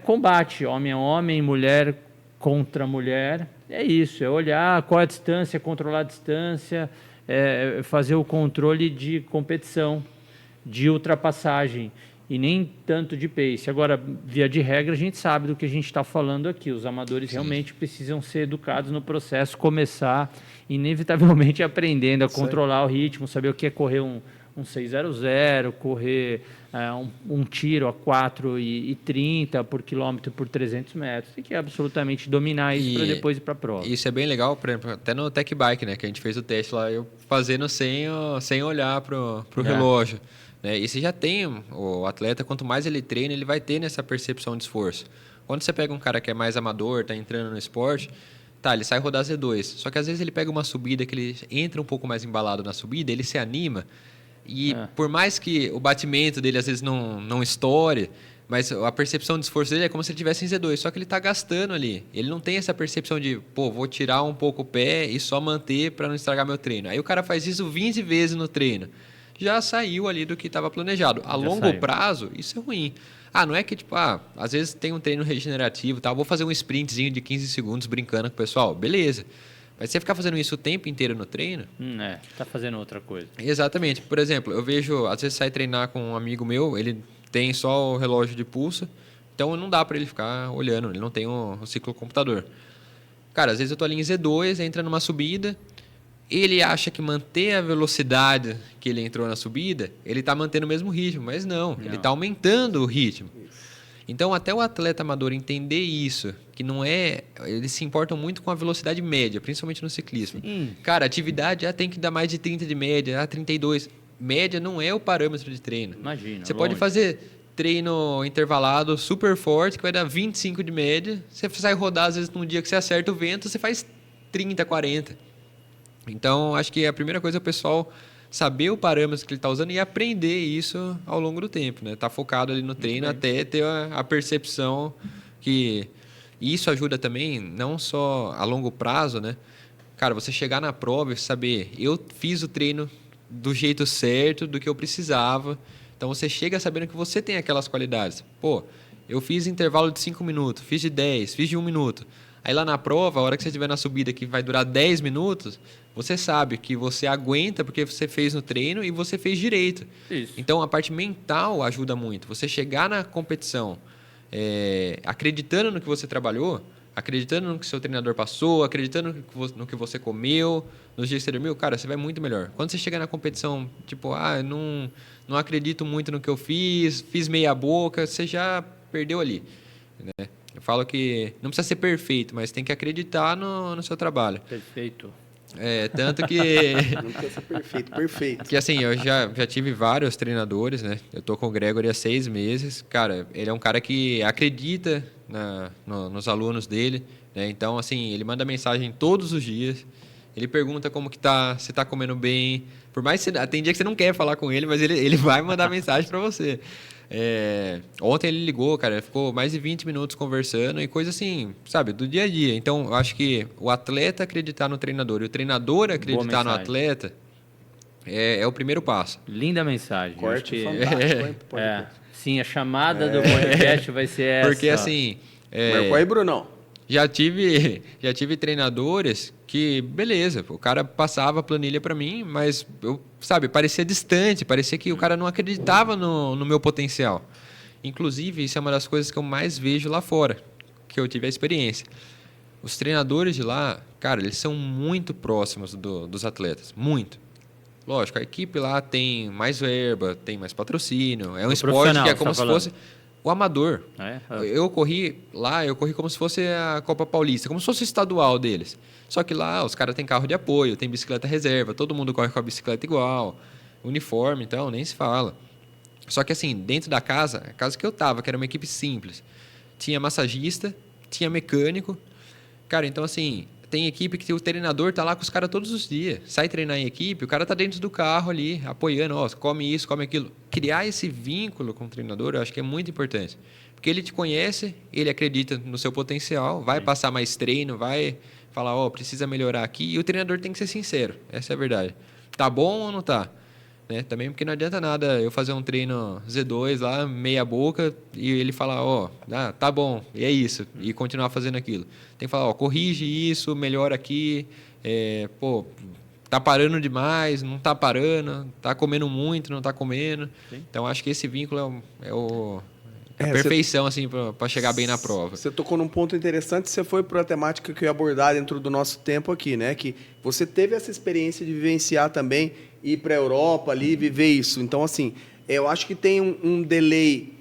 combate, homem a homem, mulher contra mulher, é isso, é olhar qual é a distância, controlar a distância, fazer o controle de competição, de ultrapassagem, e nem tanto de pace. Agora, via de regra, a gente sabe do que a gente está falando aqui. Os amadores realmente precisam ser educados no processo, começar inevitavelmente aprendendo a controlar o ritmo, saber o que é correr um 600, correr um tiro a 4,30 por quilômetro por 300 metros. Tem que absolutamente dominar isso para depois ir para a prova. Isso é bem legal, por exemplo, até no Tech Bike, né, que a gente fez o teste lá, eu fazendo sem olhar para o relógio. Né? E você já tem o atleta, quanto mais ele treina, ele vai ter essa percepção de esforço. Quando você pega um cara que é mais amador, está entrando no esporte, ele sai rodar Z2. Só que às vezes ele pega uma subida que ele entra um pouco mais embalado na subida, ele se anima. E por mais que o batimento dele às vezes não estoure, mas a percepção de esforço dele é como se ele estivesse em Z2, só que ele está gastando ali. Ele não tem essa percepção de, vou tirar um pouco o pé e só manter para não estragar meu treino. Aí o cara faz isso 20 vezes no treino. Já saiu ali do que estava planejado. A longo prazo, isso é ruim. Não é que, às vezes tem um treino regenerativo, vou fazer um sprintzinho de 15 segundos brincando com o pessoal. Beleza. Mas você ficar fazendo isso o tempo inteiro no treino... Tá fazendo outra coisa. Exatamente. Por exemplo, eu vejo, às vezes sai treinar com um amigo meu, ele tem só o relógio de pulso, então não dá para ele ficar olhando, ele não tem o ciclocomputador. Cara, às vezes eu tô ali em Z2, entra numa subida, ele acha que manter a velocidade que ele entrou na subida, ele está mantendo o mesmo ritmo, mas não. Ele está aumentando o ritmo. Então, até o atleta amador entender isso, que não é... Eles se importam muito com a velocidade média, principalmente no ciclismo. Cara, a atividade tem que dar mais de 30 de média, 32. Média não é o parâmetro de treino. Imagina, Você pode fazer treino intervalado super forte, que vai dar 25 de média. Você sai rodar, às vezes, num dia que você acerta o vento, você faz 30, 40. Então, acho que a primeira coisa é o pessoal saber o parâmetro que ele está usando e aprender isso ao longo do tempo, né? Tá focado ali no treino até ter a percepção que... E isso ajuda também, não só a longo prazo, né? Cara, você chegar na prova e saber, eu fiz o treino do jeito certo, do que eu precisava. Então, você chega sabendo que você tem aquelas qualidades. Pô, eu fiz intervalo de 5 minutos, fiz de 10, fiz de 1 minuto. Aí lá na prova, a hora que você estiver na subida que vai durar 10 minutos, você sabe que você aguenta porque você fez no treino e você fez direito. Isso. Então, a parte mental ajuda muito. Você chegar na competição acreditando no que você trabalhou, acreditando no que seu treinador passou, acreditando no que você comeu, nos dias que você dormiu, cara, você vai muito melhor. Quando você chega na competição, tipo, não acredito muito no que eu fiz meia boca, você já perdeu ali, né? Eu falo que não precisa ser perfeito, mas tem que acreditar no seu trabalho. Perfeito. Tanto que... Não precisa ser perfeito, perfeito. Que assim, eu já tive vários treinadores, né? Eu tô com o Gregory há 6 meses. Cara, ele é um cara que acredita nos alunos dele, né? Então, assim, ele manda mensagem todos os dias. Ele pergunta como que tá, se tá comendo bem. Por mais que tem dia que você não quer falar com ele, mas ele vai mandar mensagem para você. Ontem ele ligou, cara, ficou mais de 20 minutos conversando e coisa assim, sabe, do dia a dia. Então, eu acho que o atleta acreditar no treinador e o treinador acreditar no atleta é o primeiro passo. Linda mensagem. Corte fantástico, hein? Sim, a chamada do podcast vai ser essa. Porque assim... Marcou aí, Brunão. Já tive treinadores que, beleza, o cara passava a planilha para mim, mas eu, sabe, parecia distante, parecia que o cara não acreditava no meu potencial. Inclusive, isso é uma das coisas que eu mais vejo lá fora, que eu tive a experiência. Os treinadores de lá, cara, eles são muito próximos dos atletas, muito. Lógico, a equipe lá tem mais verba, tem mais patrocínio, é um esporte que é como se fosse... O amador. Eu corri como se fosse a Copa Paulista, como se fosse o estadual deles. Só que lá os caras têm carro de apoio, tem bicicleta reserva, todo mundo corre com a bicicleta igual, uniforme, então nem se fala. Só que assim, dentro da casa, a casa que eu tava, que era uma equipe simples, tinha massagista, tinha mecânico. Cara, então assim, tem equipe que o treinador tá lá com os caras todos os dias. Sai treinar em equipe, o cara tá dentro do carro ali, apoiando, come isso, come aquilo. Criar esse vínculo com o treinador, eu acho que é muito importante. Porque ele te conhece, ele acredita no seu potencial, vai passar mais treino, vai falar, precisa melhorar aqui. E o treinador tem que ser sincero, essa é a verdade. Tá bom ou não tá? Né? Também porque não adianta nada eu fazer um treino Z2 lá, meia boca, e ele falar, tá bom, e é isso, e continuar fazendo aquilo. Tem que falar, corrige isso, melhora aqui, tá parando demais, não tá parando, tá comendo muito, não tá comendo. Sim. Então, acho que esse vínculo é a perfeição, assim, para chegar bem na prova. Você tocou num ponto interessante, você foi para a temática que eu ia abordar dentro do nosso tempo aqui, né? Que você teve essa experiência de vivenciar também, ir para a Europa ali, viver isso. Então, assim, eu acho que tem um delay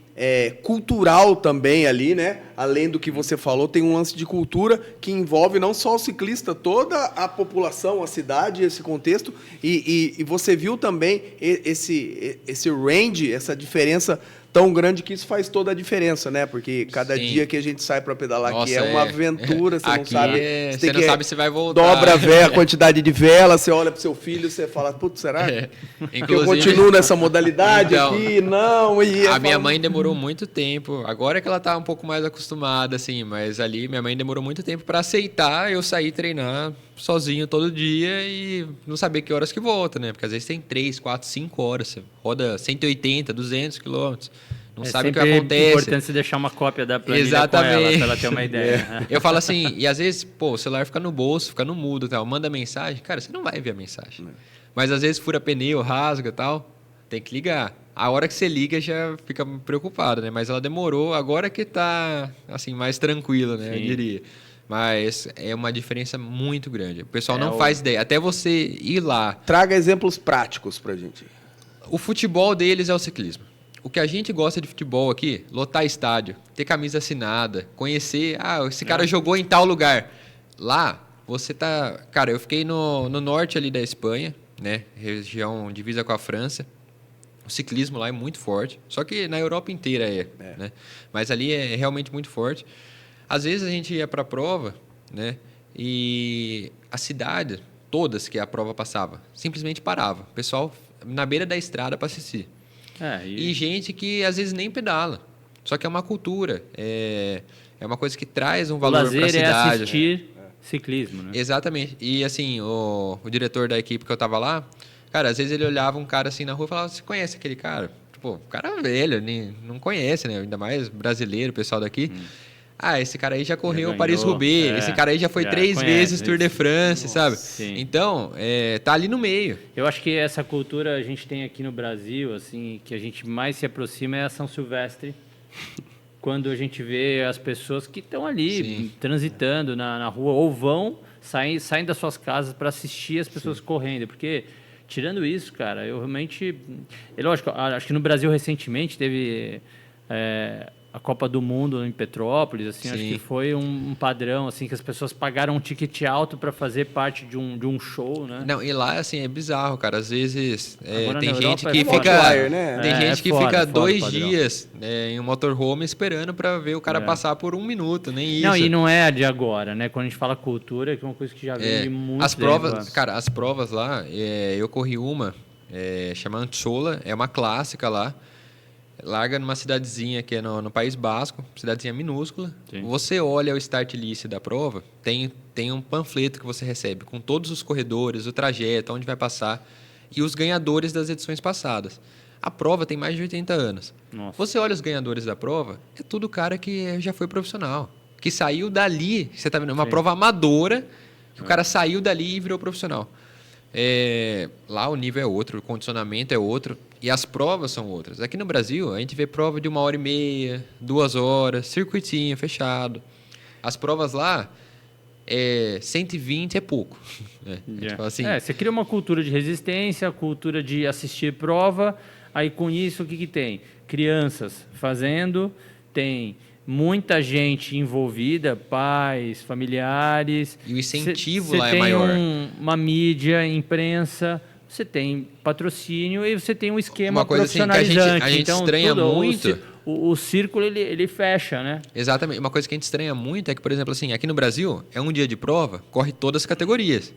cultural também ali, né? Além do que você falou, tem um lance de cultura que envolve não só o ciclista, toda a população, a cidade, esse contexto. E você viu também esse range, essa diferença tão grande que isso faz toda a diferença, né? Porque cada dia que a gente sai para pedalar aqui é uma aventura, você não sabe... Você não sabe se vai voltar. Dobra a quantidade de vela, você olha pro seu filho, você fala, putz, será que eu continuo nessa modalidade aqui? Não, a minha mãe demorou muito tempo, agora que ela tá um pouco mais acostumada, assim, mas ali minha mãe demorou muito tempo para aceitar eu sair treinar sozinho todo dia e não saber que horas que volta, né? Porque às vezes tem 3, 4, 5 horas, você roda 180, 200 quilômetros. Não sabe o que acontece. É importante você deixar uma cópia da planilha com ela, pra ela ter uma ideia. Eu falo assim, e às vezes, o celular fica no bolso, fica no mudo, tal, manda mensagem, cara, você não vai ver a mensagem. Mas às vezes fura pneu, rasga, tal, tem que ligar. A hora que você liga já fica preocupado, né? Mas ela demorou, agora que tá assim mais tranquilo, né? Sim. Eu diria. Mas é uma diferença muito grande. O pessoal não faz ideia. Até você ir lá. Traga exemplos práticos pra gente. O futebol deles é o ciclismo. O que a gente gosta de futebol aqui, lotar estádio, ter camisa assinada, conhecer, esse cara jogou em tal lugar. Lá, você tá... Cara, eu fiquei no norte ali da Espanha, né? Região divisa com a França. O ciclismo lá é muito forte, só que na Europa inteira né? Mas ali é realmente muito forte. Às vezes a gente ia para a prova, né? E a cidade, todas que a prova passava, simplesmente parava. O pessoal na beira da estrada para assistir. E gente que às vezes nem pedala. Só que é uma cultura, é uma coisa que traz um valor para a cidade. O lazer é assistir ciclismo, né? Exatamente. E assim, o diretor da equipe que eu estava lá, cara, às vezes ele olhava um cara assim na rua e falava, você conhece aquele cara? Tipo, o cara velho, não conhece, né? Ainda mais brasileiro, o pessoal daqui. Esse cara aí já correu o Paris-Roubaix, esse cara aí já foi 3 vezes Tour de France, sabe? Sim. Então, tá ali no meio. Eu acho que essa cultura a gente tem aqui no Brasil, assim, que a gente mais se aproxima é a São Silvestre, quando a gente vê as pessoas que estão ali transitando na rua ou saem das suas casas para assistir as pessoas correndo, porque tirando isso, cara, eu realmente, lógico, acho que no Brasil recentemente teve a Copa do Mundo em Petrópolis, assim, acho que foi um padrão, assim, que as pessoas pagaram um ticket alto para fazer parte de um show, né? Não, e lá, assim, é bizarro, cara. Às vezes tem na gente Europa que é fica... outlier, né? Tem gente que fora, fica fora 2 padrão. dias em um motorhome esperando para ver o cara passar por 1 minuto, nem isso. Não, e não é de agora, né? Quando a gente fala cultura, que é uma coisa que já vem de muito as tempo. provas, cara, as provas lá, eu corri uma, chama Anchola, é uma clássica lá. Larga numa cidadezinha que é no País Basco, cidadezinha minúscula. Sim. Você olha o start list da prova, tem um panfleto que você recebe com todos os corredores, o trajeto, onde vai passar e os ganhadores das edições passadas. A prova tem mais de 80 anos. Nossa. Você olha os ganhadores da prova, é tudo cara que já foi profissional, que saiu dali, você tá vendo, é uma prova amadora, que o cara saiu dali e virou profissional. Lá o nível é outro, o condicionamento é outro e as provas são outras. Aqui no Brasil, a gente vê prova de 1h30, 2 horas, circuitinho fechado. As provas lá, 120 é pouco. Tipo assim, você cria uma cultura de resistência, cultura de assistir prova, aí com isso o que tem? Crianças fazendo, tem muita gente envolvida, pais, familiares. E o incentivo lá é tem maior. Uma mídia, imprensa, você tem patrocínio e você tem um esquema Uma coisa assim, que profissionalizante. a gente então, estranha muito. O círculo ele fecha, né? Exatamente. Uma coisa que a gente estranha muito é que, por exemplo, assim, aqui no Brasil, é um dia de prova, corre todas as categorias.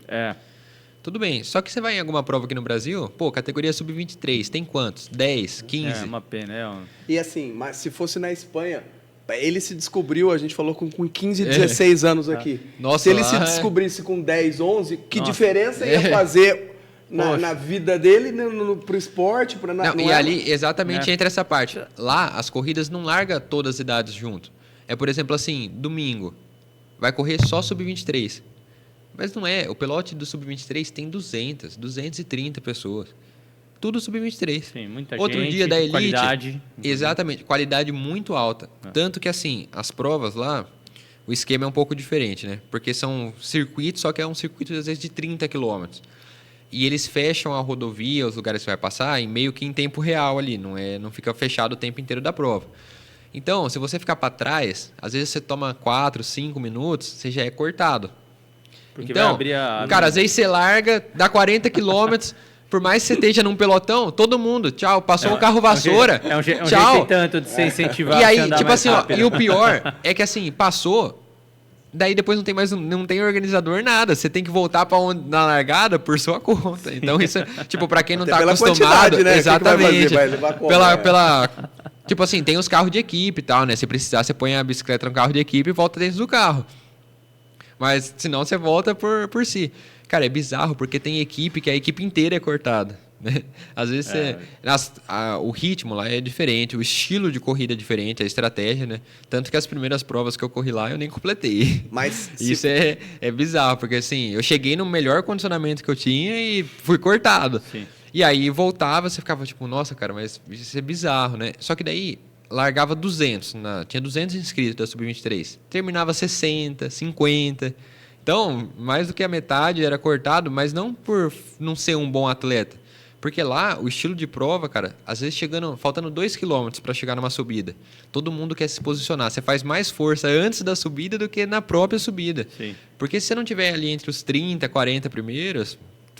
Tudo bem, só que você vai em alguma prova aqui no Brasil, categoria sub-23, tem quantos? 10, 15? É uma pena. E assim, mas se fosse na Espanha, ele se descobriu, a gente falou com 15, 16 anos aqui. Nossa, se ele se lá descobrisse com 10, 11, que diferença ia fazer na vida dele, pro esporte? E ali, exatamente, entra essa parte. Lá, as corridas não largam todas as idades junto. Por exemplo, assim, domingo, vai correr só sub-23. Mas não é. O pelote do sub-23 tem 230 pessoas. Tudo sub-23. Sim, muita Outro gente, dia da elite. qualidade. Exatamente, qualidade muito alta. Tanto que, assim, as provas lá, o esquema é um pouco diferente, né? Porque são circuitos, só que é um circuito, às vezes, de 30 quilômetros. E eles fecham a rodovia, os lugares que você vai passar, meio que em tempo real ali. Não fica fechado o tempo inteiro da prova. Então, se você ficar para trás, às vezes você toma 4, 5 minutos, você já é cortado. Porque então, vai abrir cara, às vezes você larga, dá 40 quilômetros, por mais que você esteja num pelotão, todo mundo, tchau, passou um carro vassoura, É um jeito tchau. e tanto de você incentivar E aí, você a andar tipo mais assim, rápido. e o pior é que assim, passou, daí depois não tem organizador nada, você tem que voltar para na largada por sua conta. Então isso, tipo, para quem não Até tá pela acostumado, quantidade, né? exatamente. Vai levar como, Tipo assim, tem os carros de equipe e tal, né? Se precisar, você põe a bicicleta no carro de equipe e volta dentro do carro. Mas senão você volta por si. Cara, é bizarro, porque tem equipe que a equipe inteira é cortada. Né? Às vezes o ritmo lá é diferente, o estilo de corrida é diferente, a estratégia, né? Tanto que as primeiras provas que eu corri lá eu nem completei. Mas isso é bizarro, porque assim, eu cheguei no melhor condicionamento que eu tinha e fui cortado. Sim. E aí voltava, você ficava tipo, nossa, cara, mas isso é bizarro, né? Só que daí largava 200, tinha 200 inscritos da Sub-23. Terminava 60, 50. Então, mais do que a metade era cortado, mas não por não ser um bom atleta. Porque lá, o estilo de prova, cara, às vezes faltando 2 km para chegar numa subida. Todo mundo quer se posicionar. Você faz mais força antes da subida do que na própria subida. Sim. Porque se você não tiver ali entre os 30, 40 primeiros,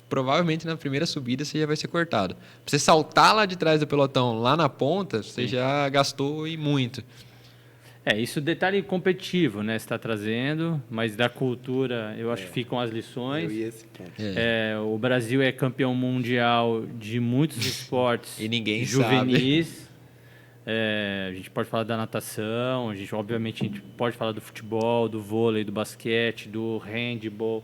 provavelmente na primeira subida você já vai ser cortado. Pra você saltar lá de trás do pelotão, lá na ponta, você já gastou e muito. Isso detalhe competitivo, né? Você está trazendo, mas da cultura, eu acho que ficam as lições. Eu ia esse ponto. O Brasil é campeão mundial de muitos esportes E ninguém juvenis. A gente pode falar da natação, obviamente a gente pode falar do futebol, do vôlei, do basquete, do handball.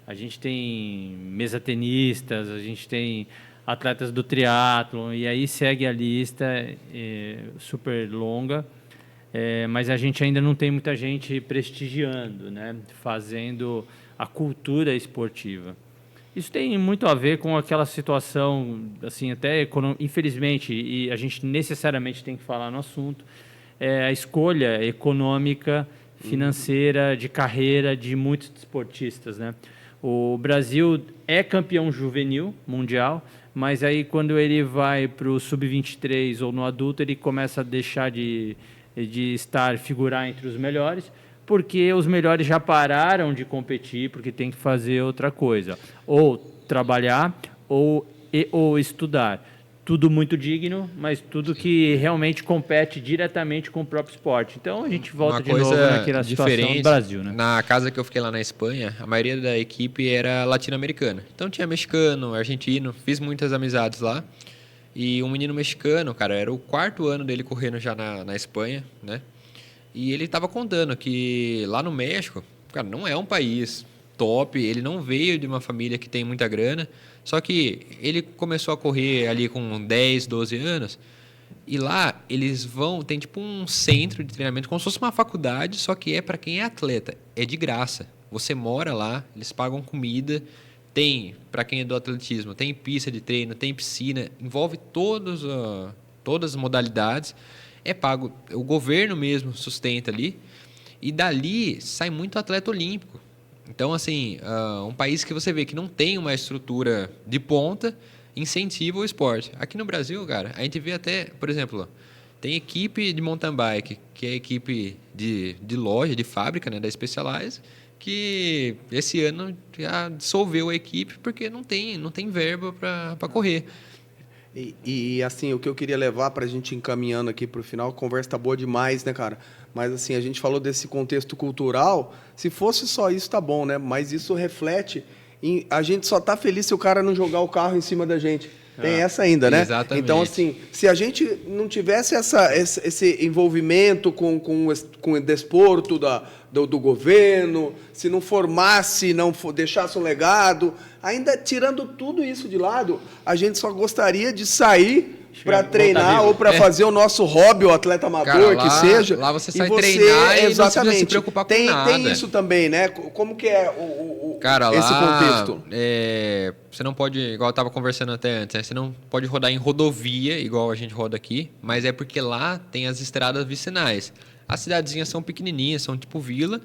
A gente tem mesatenistas, a gente tem atletas do triatlon, e aí segue a lista super longa. Mas a gente ainda não tem muita gente prestigiando, né? Fazendo a cultura esportiva. Isso tem muito a ver com aquela situação, assim, até infelizmente, e a gente necessariamente tem que falar no assunto, a escolha econômica, financeira, de carreira de muitos desportistas, né? O Brasil é campeão juvenil mundial, mas aí quando ele vai para o sub-23 ou no adulto, ele começa a deixar de figurar entre os melhores, porque os melhores já pararam de competir, porque tem que fazer outra coisa. Ou trabalhar, ou estudar. Tudo muito digno, mas tudo que realmente compete diretamente com o próprio esporte. Então, a gente volta de novo naquela situação do Brasil, né? Na casa que eu fiquei lá na Espanha, a maioria da equipe era latino-americana. Então, tinha mexicano, argentino, fiz muitas amizades lá. E um menino mexicano, cara, era o 4º ano dele correndo já na Espanha, né? E ele estava contando que lá no México, cara, não é um país top, ele não veio de uma família que tem muita grana, só que ele começou a correr ali com 10, 12 anos, e lá eles tem tipo um centro de treinamento, como se fosse uma faculdade, só que é para quem é atleta, é de graça. Você mora lá, eles pagam comida, tem, para quem é do atletismo, tem pista de treino, tem piscina, envolve todas as modalidades, é pago, o governo mesmo sustenta ali, e dali sai muito atleta olímpico. Então, assim, um país que você vê que não tem uma estrutura de ponta, incentiva o esporte. Aqui no Brasil, cara, a gente vê até, por exemplo, tem equipe de mountain bike, que é a equipe de loja, de fábrica, né, da Specialized, que esse ano já dissolveu a equipe porque não tem verba para correr. E assim, o que eu queria levar para a gente encaminhando aqui para o final, a conversa tá boa demais, né, cara? Mas assim, a gente falou desse contexto cultural, se fosse só isso, tá bom, né? Mas isso reflete a gente só tá feliz se o cara não jogar o carro em cima da gente. Tem essa ainda, né? Exatamente. Então, assim, se a gente não tivesse esse envolvimento com o desporto do governo, se não formasse, deixasse um legado, ainda tirando tudo isso de lado, a gente só gostaria de sair para treinar ou para fazer o nosso hobby, o atleta amador, cara, lá, que seja. Lá você sai treinar e exatamente, não precisa se preocupar com nada. Tem isso também, né? Como que é cara, esse lá, contexto? Você não pode, igual eu estava conversando até antes, né? Você não pode rodar em rodovia, igual a gente roda aqui, mas é porque lá tem as estradas vicinais. As cidadezinhas são pequenininhas, são tipo vila,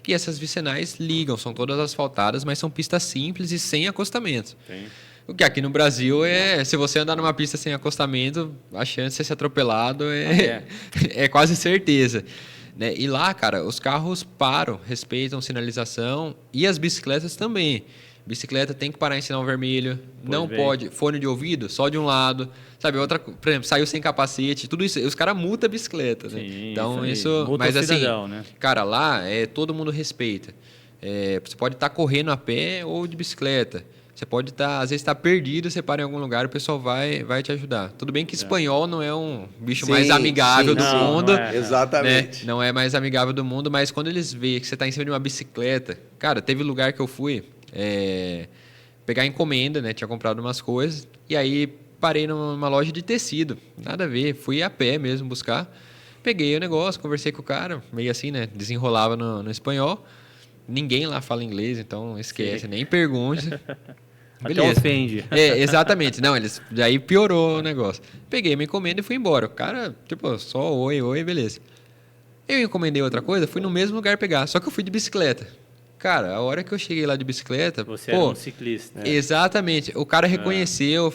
e essas vicinais ligam, são todas asfaltadas, mas são pistas simples e sem acostamento. Sim. O que aqui no Brasil se você andar numa pista sem acostamento, a chance de você ser atropelado é quase certeza. Né? E lá, cara, os carros param, respeitam sinalização e as bicicletas também. Bicicleta tem que parar em sinal vermelho, não pode, fone de ouvido, só de um lado. Sabe, por exemplo, saiu sem capacete, tudo isso, os caras multam a bicicleta. Né? Sim, então, isso mas assim, cidadão, né? Cara, lá todo mundo respeita. Você pode estar correndo a pé ou de bicicleta. Você pode às vezes estar perdido, você para em algum lugar, o pessoal vai te ajudar. Tudo bem que espanhol não é um bicho mais amigável do mundo. Não é. Exatamente. Né? Não é mais amigável do mundo, mas quando eles veem que você está em cima de uma bicicleta... Cara, teve lugar que eu fui pegar encomenda, né? Tinha comprado umas coisas, e aí parei numa loja de tecido. Nada a ver, fui a pé mesmo buscar. Peguei o negócio, conversei com o cara, meio assim, né? Desenrolava no espanhol. Ninguém lá fala inglês, então esquece, nem pergunte. Beleza. Até ofende. Exatamente. Não, daí piorou o negócio. Peguei minha encomenda e fui embora. O cara, tipo, só oi, beleza. Eu encomendei outra coisa, fui no mesmo lugar pegar, só que eu fui de bicicleta. Cara, a hora que eu cheguei lá de bicicleta... Você era um ciclista. Exatamente. O cara reconheceu,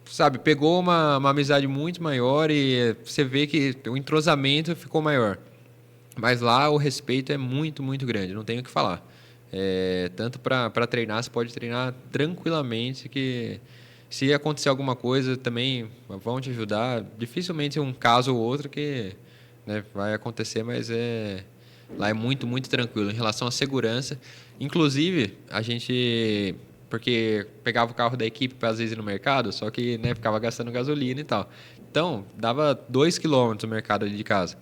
sabe, pegou uma amizade muito maior e você vê que o entrosamento ficou maior. Mas lá o respeito é muito, muito grande, não tenho o que falar. Tanto para treinar, você pode treinar tranquilamente, que se acontecer alguma coisa também vão te ajudar. Dificilmente um caso ou outro que, né, vai acontecer, mas lá é muito, muito tranquilo. Em relação à segurança, inclusive, a gente... Porque pegava o carro da equipe para às vezes ir no mercado, só que, né, ficava gastando gasolina e tal. Então, dava 2 quilômetros o mercado ali de casa.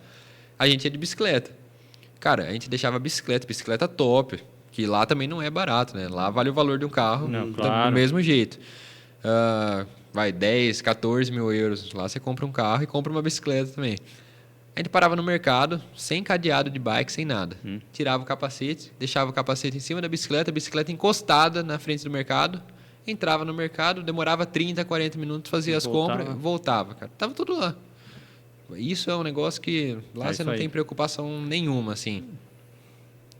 A gente ia de bicicleta. Cara, a gente deixava bicicleta top, que lá também não é barato, né? Lá vale o valor de um carro, Não, claro. do mesmo jeito. Vai 10, 14 mil euros. Lá você compra um carro e compra uma bicicleta também. A gente parava no mercado, sem cadeado de bike, sem nada. Tirava o capacete, deixava o capacete em cima da bicicleta, a bicicleta encostada na frente do mercado, entrava no mercado, demorava 30, 40 minutos, fazia as compras, voltava, cara. Tava tudo lá. Isso é um negócio que lá você não tem preocupação nenhuma, assim.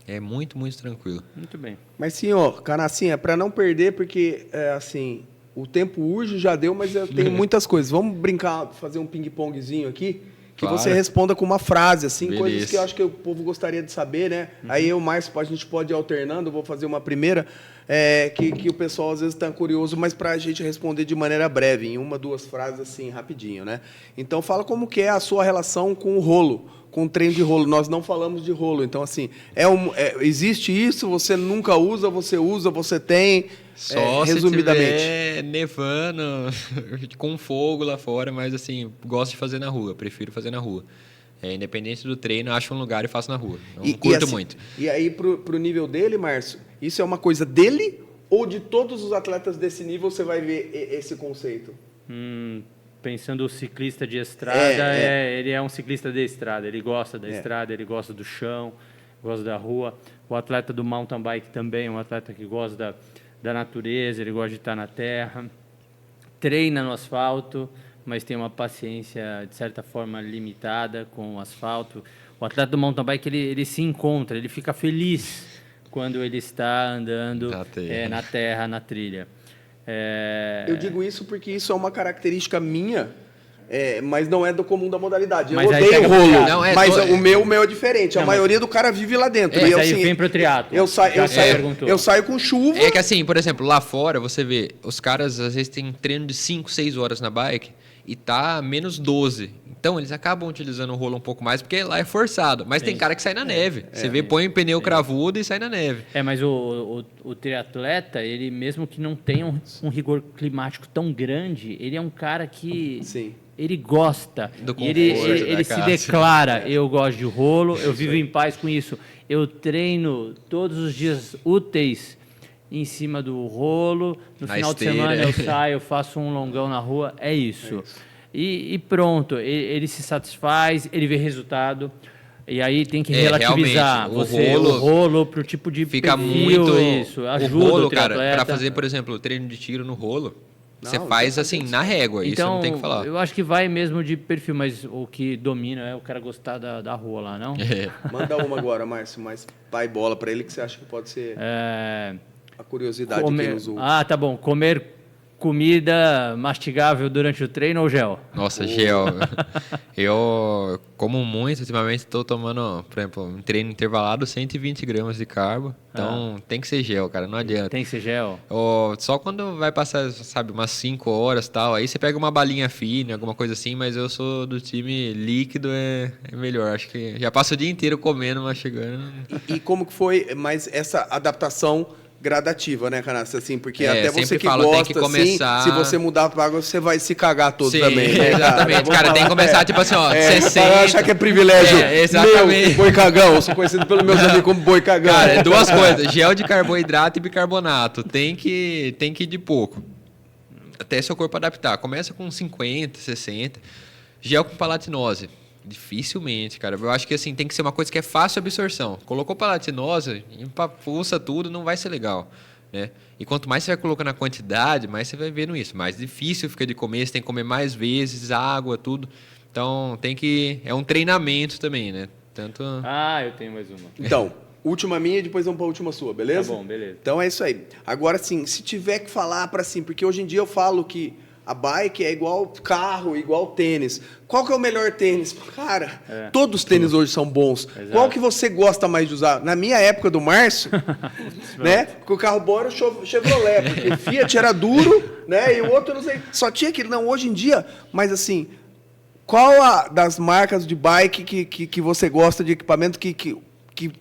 É muito, muito tranquilo. Muito bem. Mas, senhor, Canassinha, para não perder, porque, assim, o tempo urge, já deu, mas eu tenho muitas coisas. Vamos brincar, fazer um ping-pongzinho aqui? Que Claro. você responda com uma frase, assim, Beleza. coisas que eu acho que o povo gostaria de saber, né? Aí eu, Márcio, a gente pode ir alternando, eu vou fazer uma primeira, que o pessoal às vezes está curioso, mas para a gente responder de maneira breve, em 1, 2 frases, assim, rapidinho, né? Então, fala como que é a sua relação com o rolo, com o treino de rolo. Nós não falamos de rolo, então, assim, existe isso, você nunca usa, você tem... Só resumidamente. se tiver nevando, com fogo lá fora, mas assim, gosto de fazer na rua, prefiro fazer na rua. Independente do treino, acho um lugar e faço na rua. Não curto assim, muito. E aí, pro nível dele, Márcio, isso é uma coisa dele ou de todos os atletas desse nível você vai ver esse conceito? Pensando o ciclista de estrada, ele é um ciclista de estrada, ele gosta da estrada, ele gosta do chão, gosta da rua. O atleta do mountain bike também é um atleta que gosta da natureza, ele gosta de estar na terra, treina no asfalto, mas tem uma paciência, de certa forma, limitada com o asfalto. O atleta do mountain bike, ele se encontra, ele fica feliz quando ele está andando na terra, na trilha. Eu digo isso porque isso é uma característica minha, mas não é do comum da modalidade. Mas eu aí odeio pega rolo, pro triatlo. mas o meu é diferente. A maioria do cara vive lá dentro. Mas E eu, aí assim, vem pro triatlo. Eu saio com chuva. É que assim, por exemplo, lá fora, você vê, os caras às vezes têm treino de 5, 6 horas na bike e tá menos 12. Então, eles acabam utilizando o rolo um pouco mais, porque lá é forçado. Mas tem cara que sai na neve. Você vê, põe pneu cravudo e sai na neve. Mas o triatleta, ele mesmo que não tenha um rigor climático tão grande, ele é um cara que... Sim. Ele gosta, Do e ele conforto, se declara, eu gosto de rolo, eu vivo em paz com isso. Eu treino todos os dias úteis em cima do rolo, no Na final esteira. de semana eu saio, faço um longão na rua, é isso. E pronto, ele se satisfaz, ele vê resultado. E aí tem que relativizar realmente, o rolo pro tipo de fica perfil, muito... isso, ajuda o rolo, o cara, triatleta. para fazer, por exemplo, o treino de tiro no rolo, você Não, faz assim, na régua, isso Então, não tem que falar. eu acho que vai mesmo de perfil, mas o que domina é o cara gostar da rua lá, não? Manda uma agora, Márcio, mas pai bola para ele que você acha que pode ser a curiosidade que nos ouve. Tá bom. Comer comida mastigável durante o treino ou gel? Nossa, gel. Eu como muito, ultimamente estou tomando, por exemplo, um treino intervalado, 120 gramas de carbo. Então tem que ser gel, cara, não adianta. Tem que ser gel? Só quando vai passar, sabe, umas 5 horas e tal, aí você pega uma balinha fina, alguma coisa assim, mas eu sou do time líquido, é melhor. Acho que já passo o dia inteiro comendo, mastigando. E como que foi mais essa adaptação gradativa, né, Canassi? Assim, porque até você sempre que falo, gosta, tem que começar... assim, se você mudar para água, você vai se cagar todo Sim, também. Né, exatamente. Cara, tem que começar, tipo assim, ó, 60... Para achar que é privilégio. Exatamente. Meu, boi cagão. Eu sou conhecido pelos meus amigos como boi cagão. Cara, é duas coisas. Gel de carboidrato e bicarbonato. Tem que ir de pouco. Até seu corpo adaptar. Começa com 50, 60. Gel com palatinose. Dificilmente, cara. Eu acho que assim, tem que ser uma coisa que é fácil absorção. Colocou palatinose, empapuça tudo, não vai ser legal, né? E quanto mais você vai colocando a quantidade, mais você vai vendo isso. Mais difícil fica de comer, você tem que comer mais vezes, água, tudo. Então, é um treinamento também, né? Tanto... eu tenho mais uma. Então, última minha e depois vamos para a última sua, beleza? Tá bom, beleza. Então é isso aí. Agora sim, se tiver que falar para assim, porque hoje em dia eu falo que a bike é igual carro, igual tênis. Qual que é o melhor tênis? Cara, todos os tênis hoje são bons. Exato. Qual que você gosta mais de usar? Na minha época do Márcio, né? Porque o carro bom era o Chevrolet, porque Fiat era duro, né? E o outro, eu não sei, só tinha aquele. Não, hoje em dia, mas assim, qual das marcas de bike que você gosta de equipamento que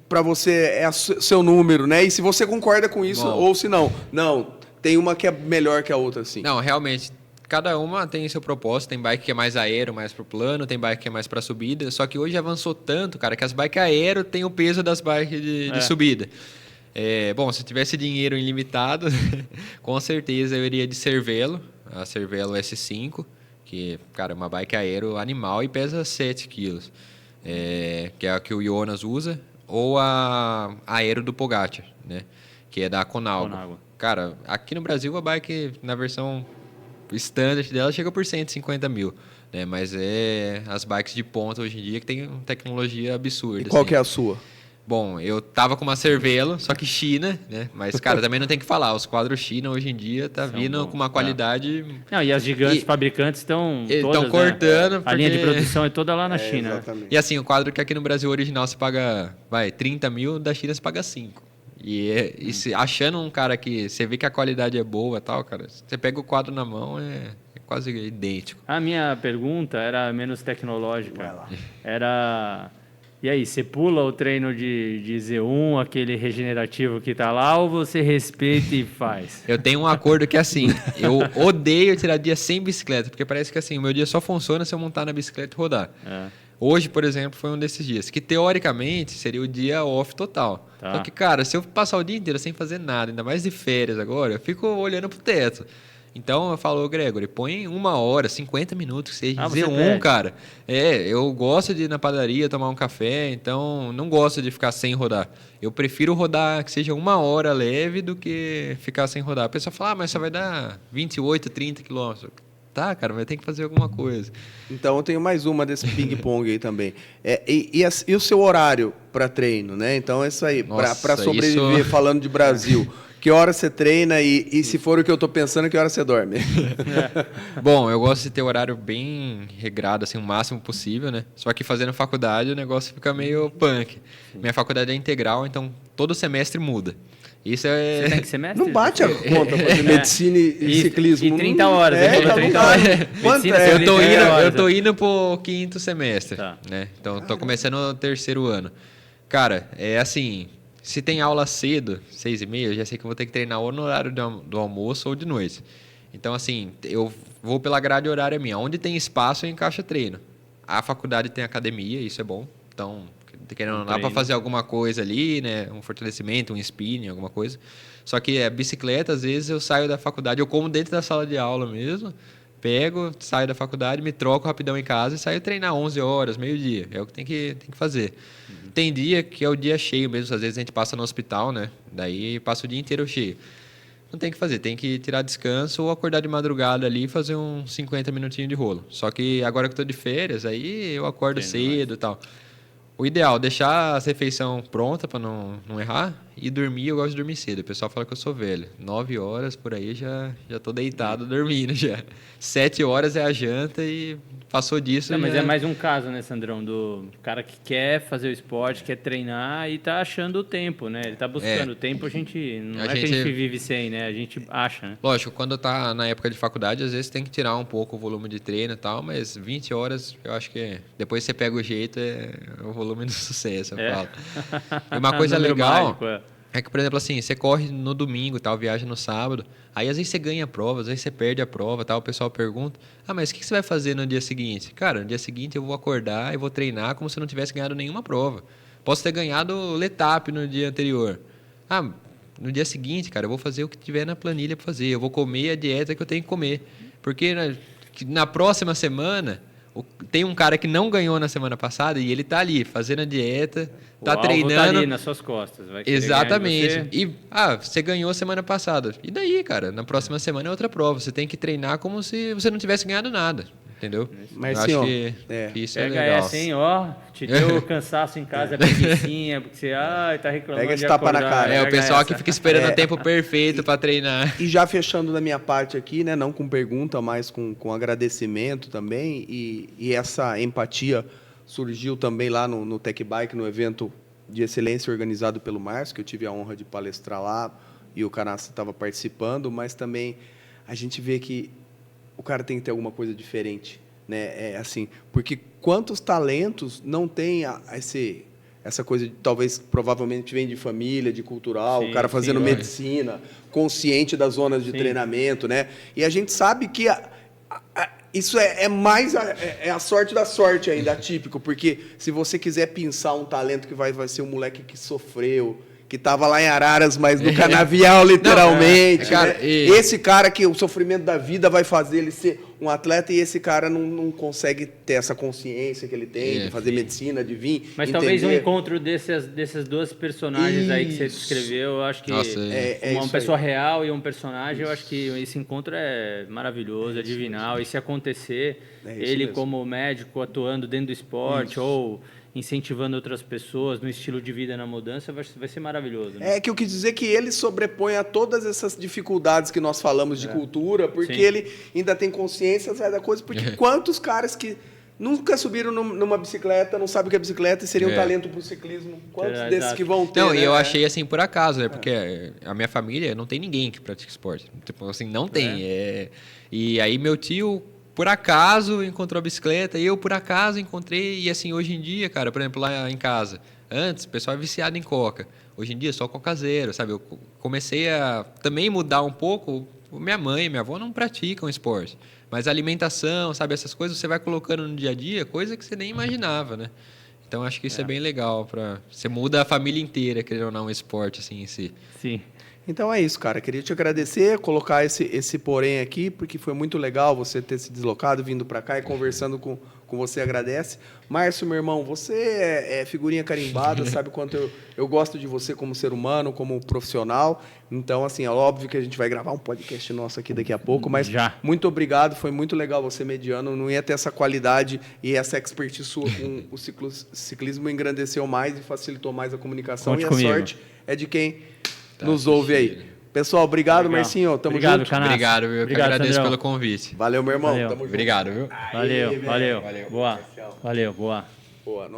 para você é seu número, né? E se você concorda com isso ou se não. Não, tem uma que é melhor que a outra, assim. Não, realmente, cada uma tem seu propósito. Tem bike que é mais aero, mais pro plano, tem bike que é mais pra subida. Só que hoje avançou tanto, cara, que as bikes aero têm o peso das bikes de subida. Bom, se eu tivesse dinheiro ilimitado, com certeza eu iria de Cervelo, a Cervelo S5, que, cara, é uma bike aero animal e pesa 7 quilos, que é a que o Jonas usa, ou a aero do Pogacar, né, que é da Conalgo. Cara, aqui no Brasil a bike, na versão standard dela, chega por 150 mil, né, mas as bikes de ponta hoje em dia que tem tecnologia absurda. E qual assim. que é a sua? Bom, eu tava com uma Cervelo, só que China, né? Mas, cara, também não tem que falar. Os quadros China hoje em dia tá vindo bons, com uma qualidade... Não, e as gigantes fabricantes estão cortando. Né? A linha de produção é toda lá na China. Exatamente. E assim, o quadro que aqui no Brasil original se paga, 30 mil, da China se paga 5. E achando um cara que você vê que a qualidade é boa e tal, cara, você pega o quadro na mão, é quase idêntico. A minha pergunta era menos tecnológica. Era... E aí, você pula o treino de Z1, aquele regenerativo que tá lá, ou você respeita e faz? Eu tenho um acordo que é assim, eu odeio tirar dia sem bicicleta, porque parece que assim, o meu dia só funciona se eu montar na bicicleta e rodar. Hoje, por exemplo, foi um desses dias, que teoricamente seria o dia off total. Tá. Só que, cara, se eu passar o dia inteiro sem fazer nada, ainda mais de férias agora, eu fico olhando pro teto. Então eu falo, Gregory, põe 1 hora, 50 minutos, que seja Z1, cara. Eu gosto de ir na padaria tomar um café, então não gosto de ficar sem rodar. Eu prefiro rodar que seja 1 hora leve do que ficar sem rodar. A pessoa fala, mas só vai dar 28, 30 quilômetros. Tá, cara, mas tem que fazer alguma coisa. Então eu tenho mais uma desse ping-pong aí também. E o seu horário para treino, né? Então é isso aí, para sobreviver, falando de Brasil. Que hora você treina e se for o que eu tô pensando, que hora você dorme? Bom, eu gosto de ter horário bem regrado, assim, o máximo possível, né? Só que fazendo faculdade o negócio fica meio punk. Minha faculdade é integral, então todo semestre muda. Isso é... Você tem que semestre? Não bate a conta fazer medicina e ciclismo. E 30 horas. Tá 30 horas. Quanto Eu tô indo pro 5º semestre, né? Então, tô começando o 3º ano. Cara, é assim... Se tem aula cedo, 6h30, eu já sei que eu vou ter que treinar ou no horário do almoço ou de noite. Então, assim, eu vou pela grade horária minha. Onde tem espaço, eu encaixo treino. A faculdade tem academia, isso é bom. Então, querendo não dá para fazer alguma coisa ali, né? Um fortalecimento, um spinning, alguma coisa. Só que bicicleta, às vezes eu saio da faculdade, eu como dentro da sala de aula mesmo, pego, saio da faculdade, me troco rapidão em casa e saio treinar 11 horas, meio-dia. É o que tem que fazer. Tem dia que é o dia cheio mesmo, às vezes a gente passa no hospital, né? Daí passa o dia inteiro cheio. Não tem que fazer, tem que tirar descanso ou acordar de madrugada ali e fazer uns 50 minutinhos de rolo. Só que agora que eu tô de férias, aí eu acordo cedo e tal. O ideal, deixar a refeição pronta para não errar e dormir, eu gosto de dormir cedo. O pessoal fala que eu sou velho. 9 horas por aí já tô deitado dormindo já. 7 horas é a janta e passou disso. Não, mas é mais um caso, né, Sandrão, do cara que quer fazer o esporte, quer treinar e tá achando o tempo, né? Ele tá buscando o tempo, a gente não é que a gente vive sem, né? A gente acha, né? Lógico, quando tá na época de faculdade, às vezes tem que tirar um pouco o volume de treino e tal, mas 20 horas, eu acho que depois você pega o jeito, é o volume do sucesso, eu falo. E uma coisa legal é que, por exemplo, assim, você corre no domingo, tal, viaja no sábado, aí às vezes você ganha a prova, às vezes você perde a prova, tal, o pessoal pergunta, mas o que você vai fazer no dia seguinte? Cara, no dia seguinte eu vou acordar e vou treinar como se eu não tivesse ganhado nenhuma prova. Posso ter ganhado o Letap no dia anterior. No dia seguinte, cara, eu vou fazer o que tiver na planilha para fazer, eu vou comer a dieta que eu tenho que comer, porque na próxima semana... Tem um cara que não ganhou na semana passada e ele tá ali fazendo a dieta, tá treinando. Tá ali nas suas costas. Vai exatamente. E você ganhou semana passada. E daí, cara? Na próxima semana é outra prova. Você tem que treinar como se você não tivesse ganhado nada. entendeu? Mas eu sim, acho ó, que isso é Pega legal. essa, hein, ó. Te deu cansaço em casa, a preguicinha, porque você tá reclamando Pega esse de tapa na acordar. cara. É, o Pega pessoal essa. que fica esperando o tempo perfeito para treinar. E já fechando da minha parte aqui, né, não com pergunta, mas com agradecimento também, e essa empatia surgiu também lá no Tech Bike, no evento de excelência organizado pelo Márcio, que eu tive a honra de palestrar lá, e o Canassa estava participando, mas também a gente vê que o cara tem que ter alguma coisa diferente, né? É assim, porque quantos talentos não tem essa coisa de, talvez provavelmente vem de família, de cultural, Sim, o cara fazendo sim, medicina, consciente das zonas de Sim. treinamento, né? E a gente sabe que isso é mais a sorte da sorte ainda, atípico, porque se você quiser pensar um talento que vai ser um moleque que sofreu, que estava lá em Araras, mas no canavial, literalmente. Não, cara, né? e- Esse cara que o sofrimento da vida vai fazer ele ser um atleta e esse cara não consegue ter essa consciência que ele tem de fazer medicina, de vir. Mas entender. talvez um encontro dessas duas personagens aí que você Isso. descreveu, eu acho que Nossa, é uma isso pessoa aí. real e um personagem, eu acho que esse encontro é maravilhoso, é divinal. E se acontecer, É isso ele mesmo. como médico atuando dentro do esporte ou incentivando outras pessoas no estilo de vida na mudança, vai ser maravilhoso. Né? É que eu quis dizer que ele sobrepõe a todas essas dificuldades que nós falamos de cultura, porque Sim. ele ainda tem consciência da coisa, porque quantos caras que nunca subiram numa bicicleta, não sabem o que é bicicleta e seriam um talento para o ciclismo, quantos desses exato. que vão ter, Não, né? e eu achei assim por acaso, né? Porque a minha família não tem ninguém que pratica esporte. Tipo assim, não tem. E aí meu tio, por acaso, encontrou a bicicleta, e eu, por acaso, encontrei. E assim, hoje em dia, cara, por exemplo, lá em casa, antes o pessoal é viciado em coca. Hoje em dia, só coca zero, sabe? Eu comecei a também mudar um pouco. Minha mãe e minha avó não praticam esporte. Mas a alimentação, sabe? Essas coisas você vai colocando no dia a dia, coisa que você nem imaginava, né? Então, acho que isso é bem legal. Você muda a família inteira, querendo ou não, um esporte assim em si. Sim. Então é isso, cara. Queria te agradecer, colocar esse porém aqui, porque foi muito legal você ter se deslocado, vindo para cá e conversando com você, agradece. Márcio, meu irmão, você é figurinha carimbada, sabe quanto eu gosto de você como ser humano, como profissional. Então, assim, é óbvio que a gente vai gravar um podcast nosso aqui daqui a pouco, mas Já. muito obrigado, foi muito legal você mediano, não ia ter essa qualidade e essa expertise sua com o ciclismo engrandeceu mais e facilitou mais a comunicação. Conte e a comigo. sorte é de quem nos ouve aí. Pessoal, obrigado, Legal. Marcinho. Tamo Obrigado, junto. Canassa. Obrigado, viu? Eu que Obrigado, agradeço Sandrão. pelo convite. Valeu, meu irmão. Valeu. Tamo junto. Obrigado, viu? Valeu, Aí, valeu. velho. Boa. Valeu, boa. Boa.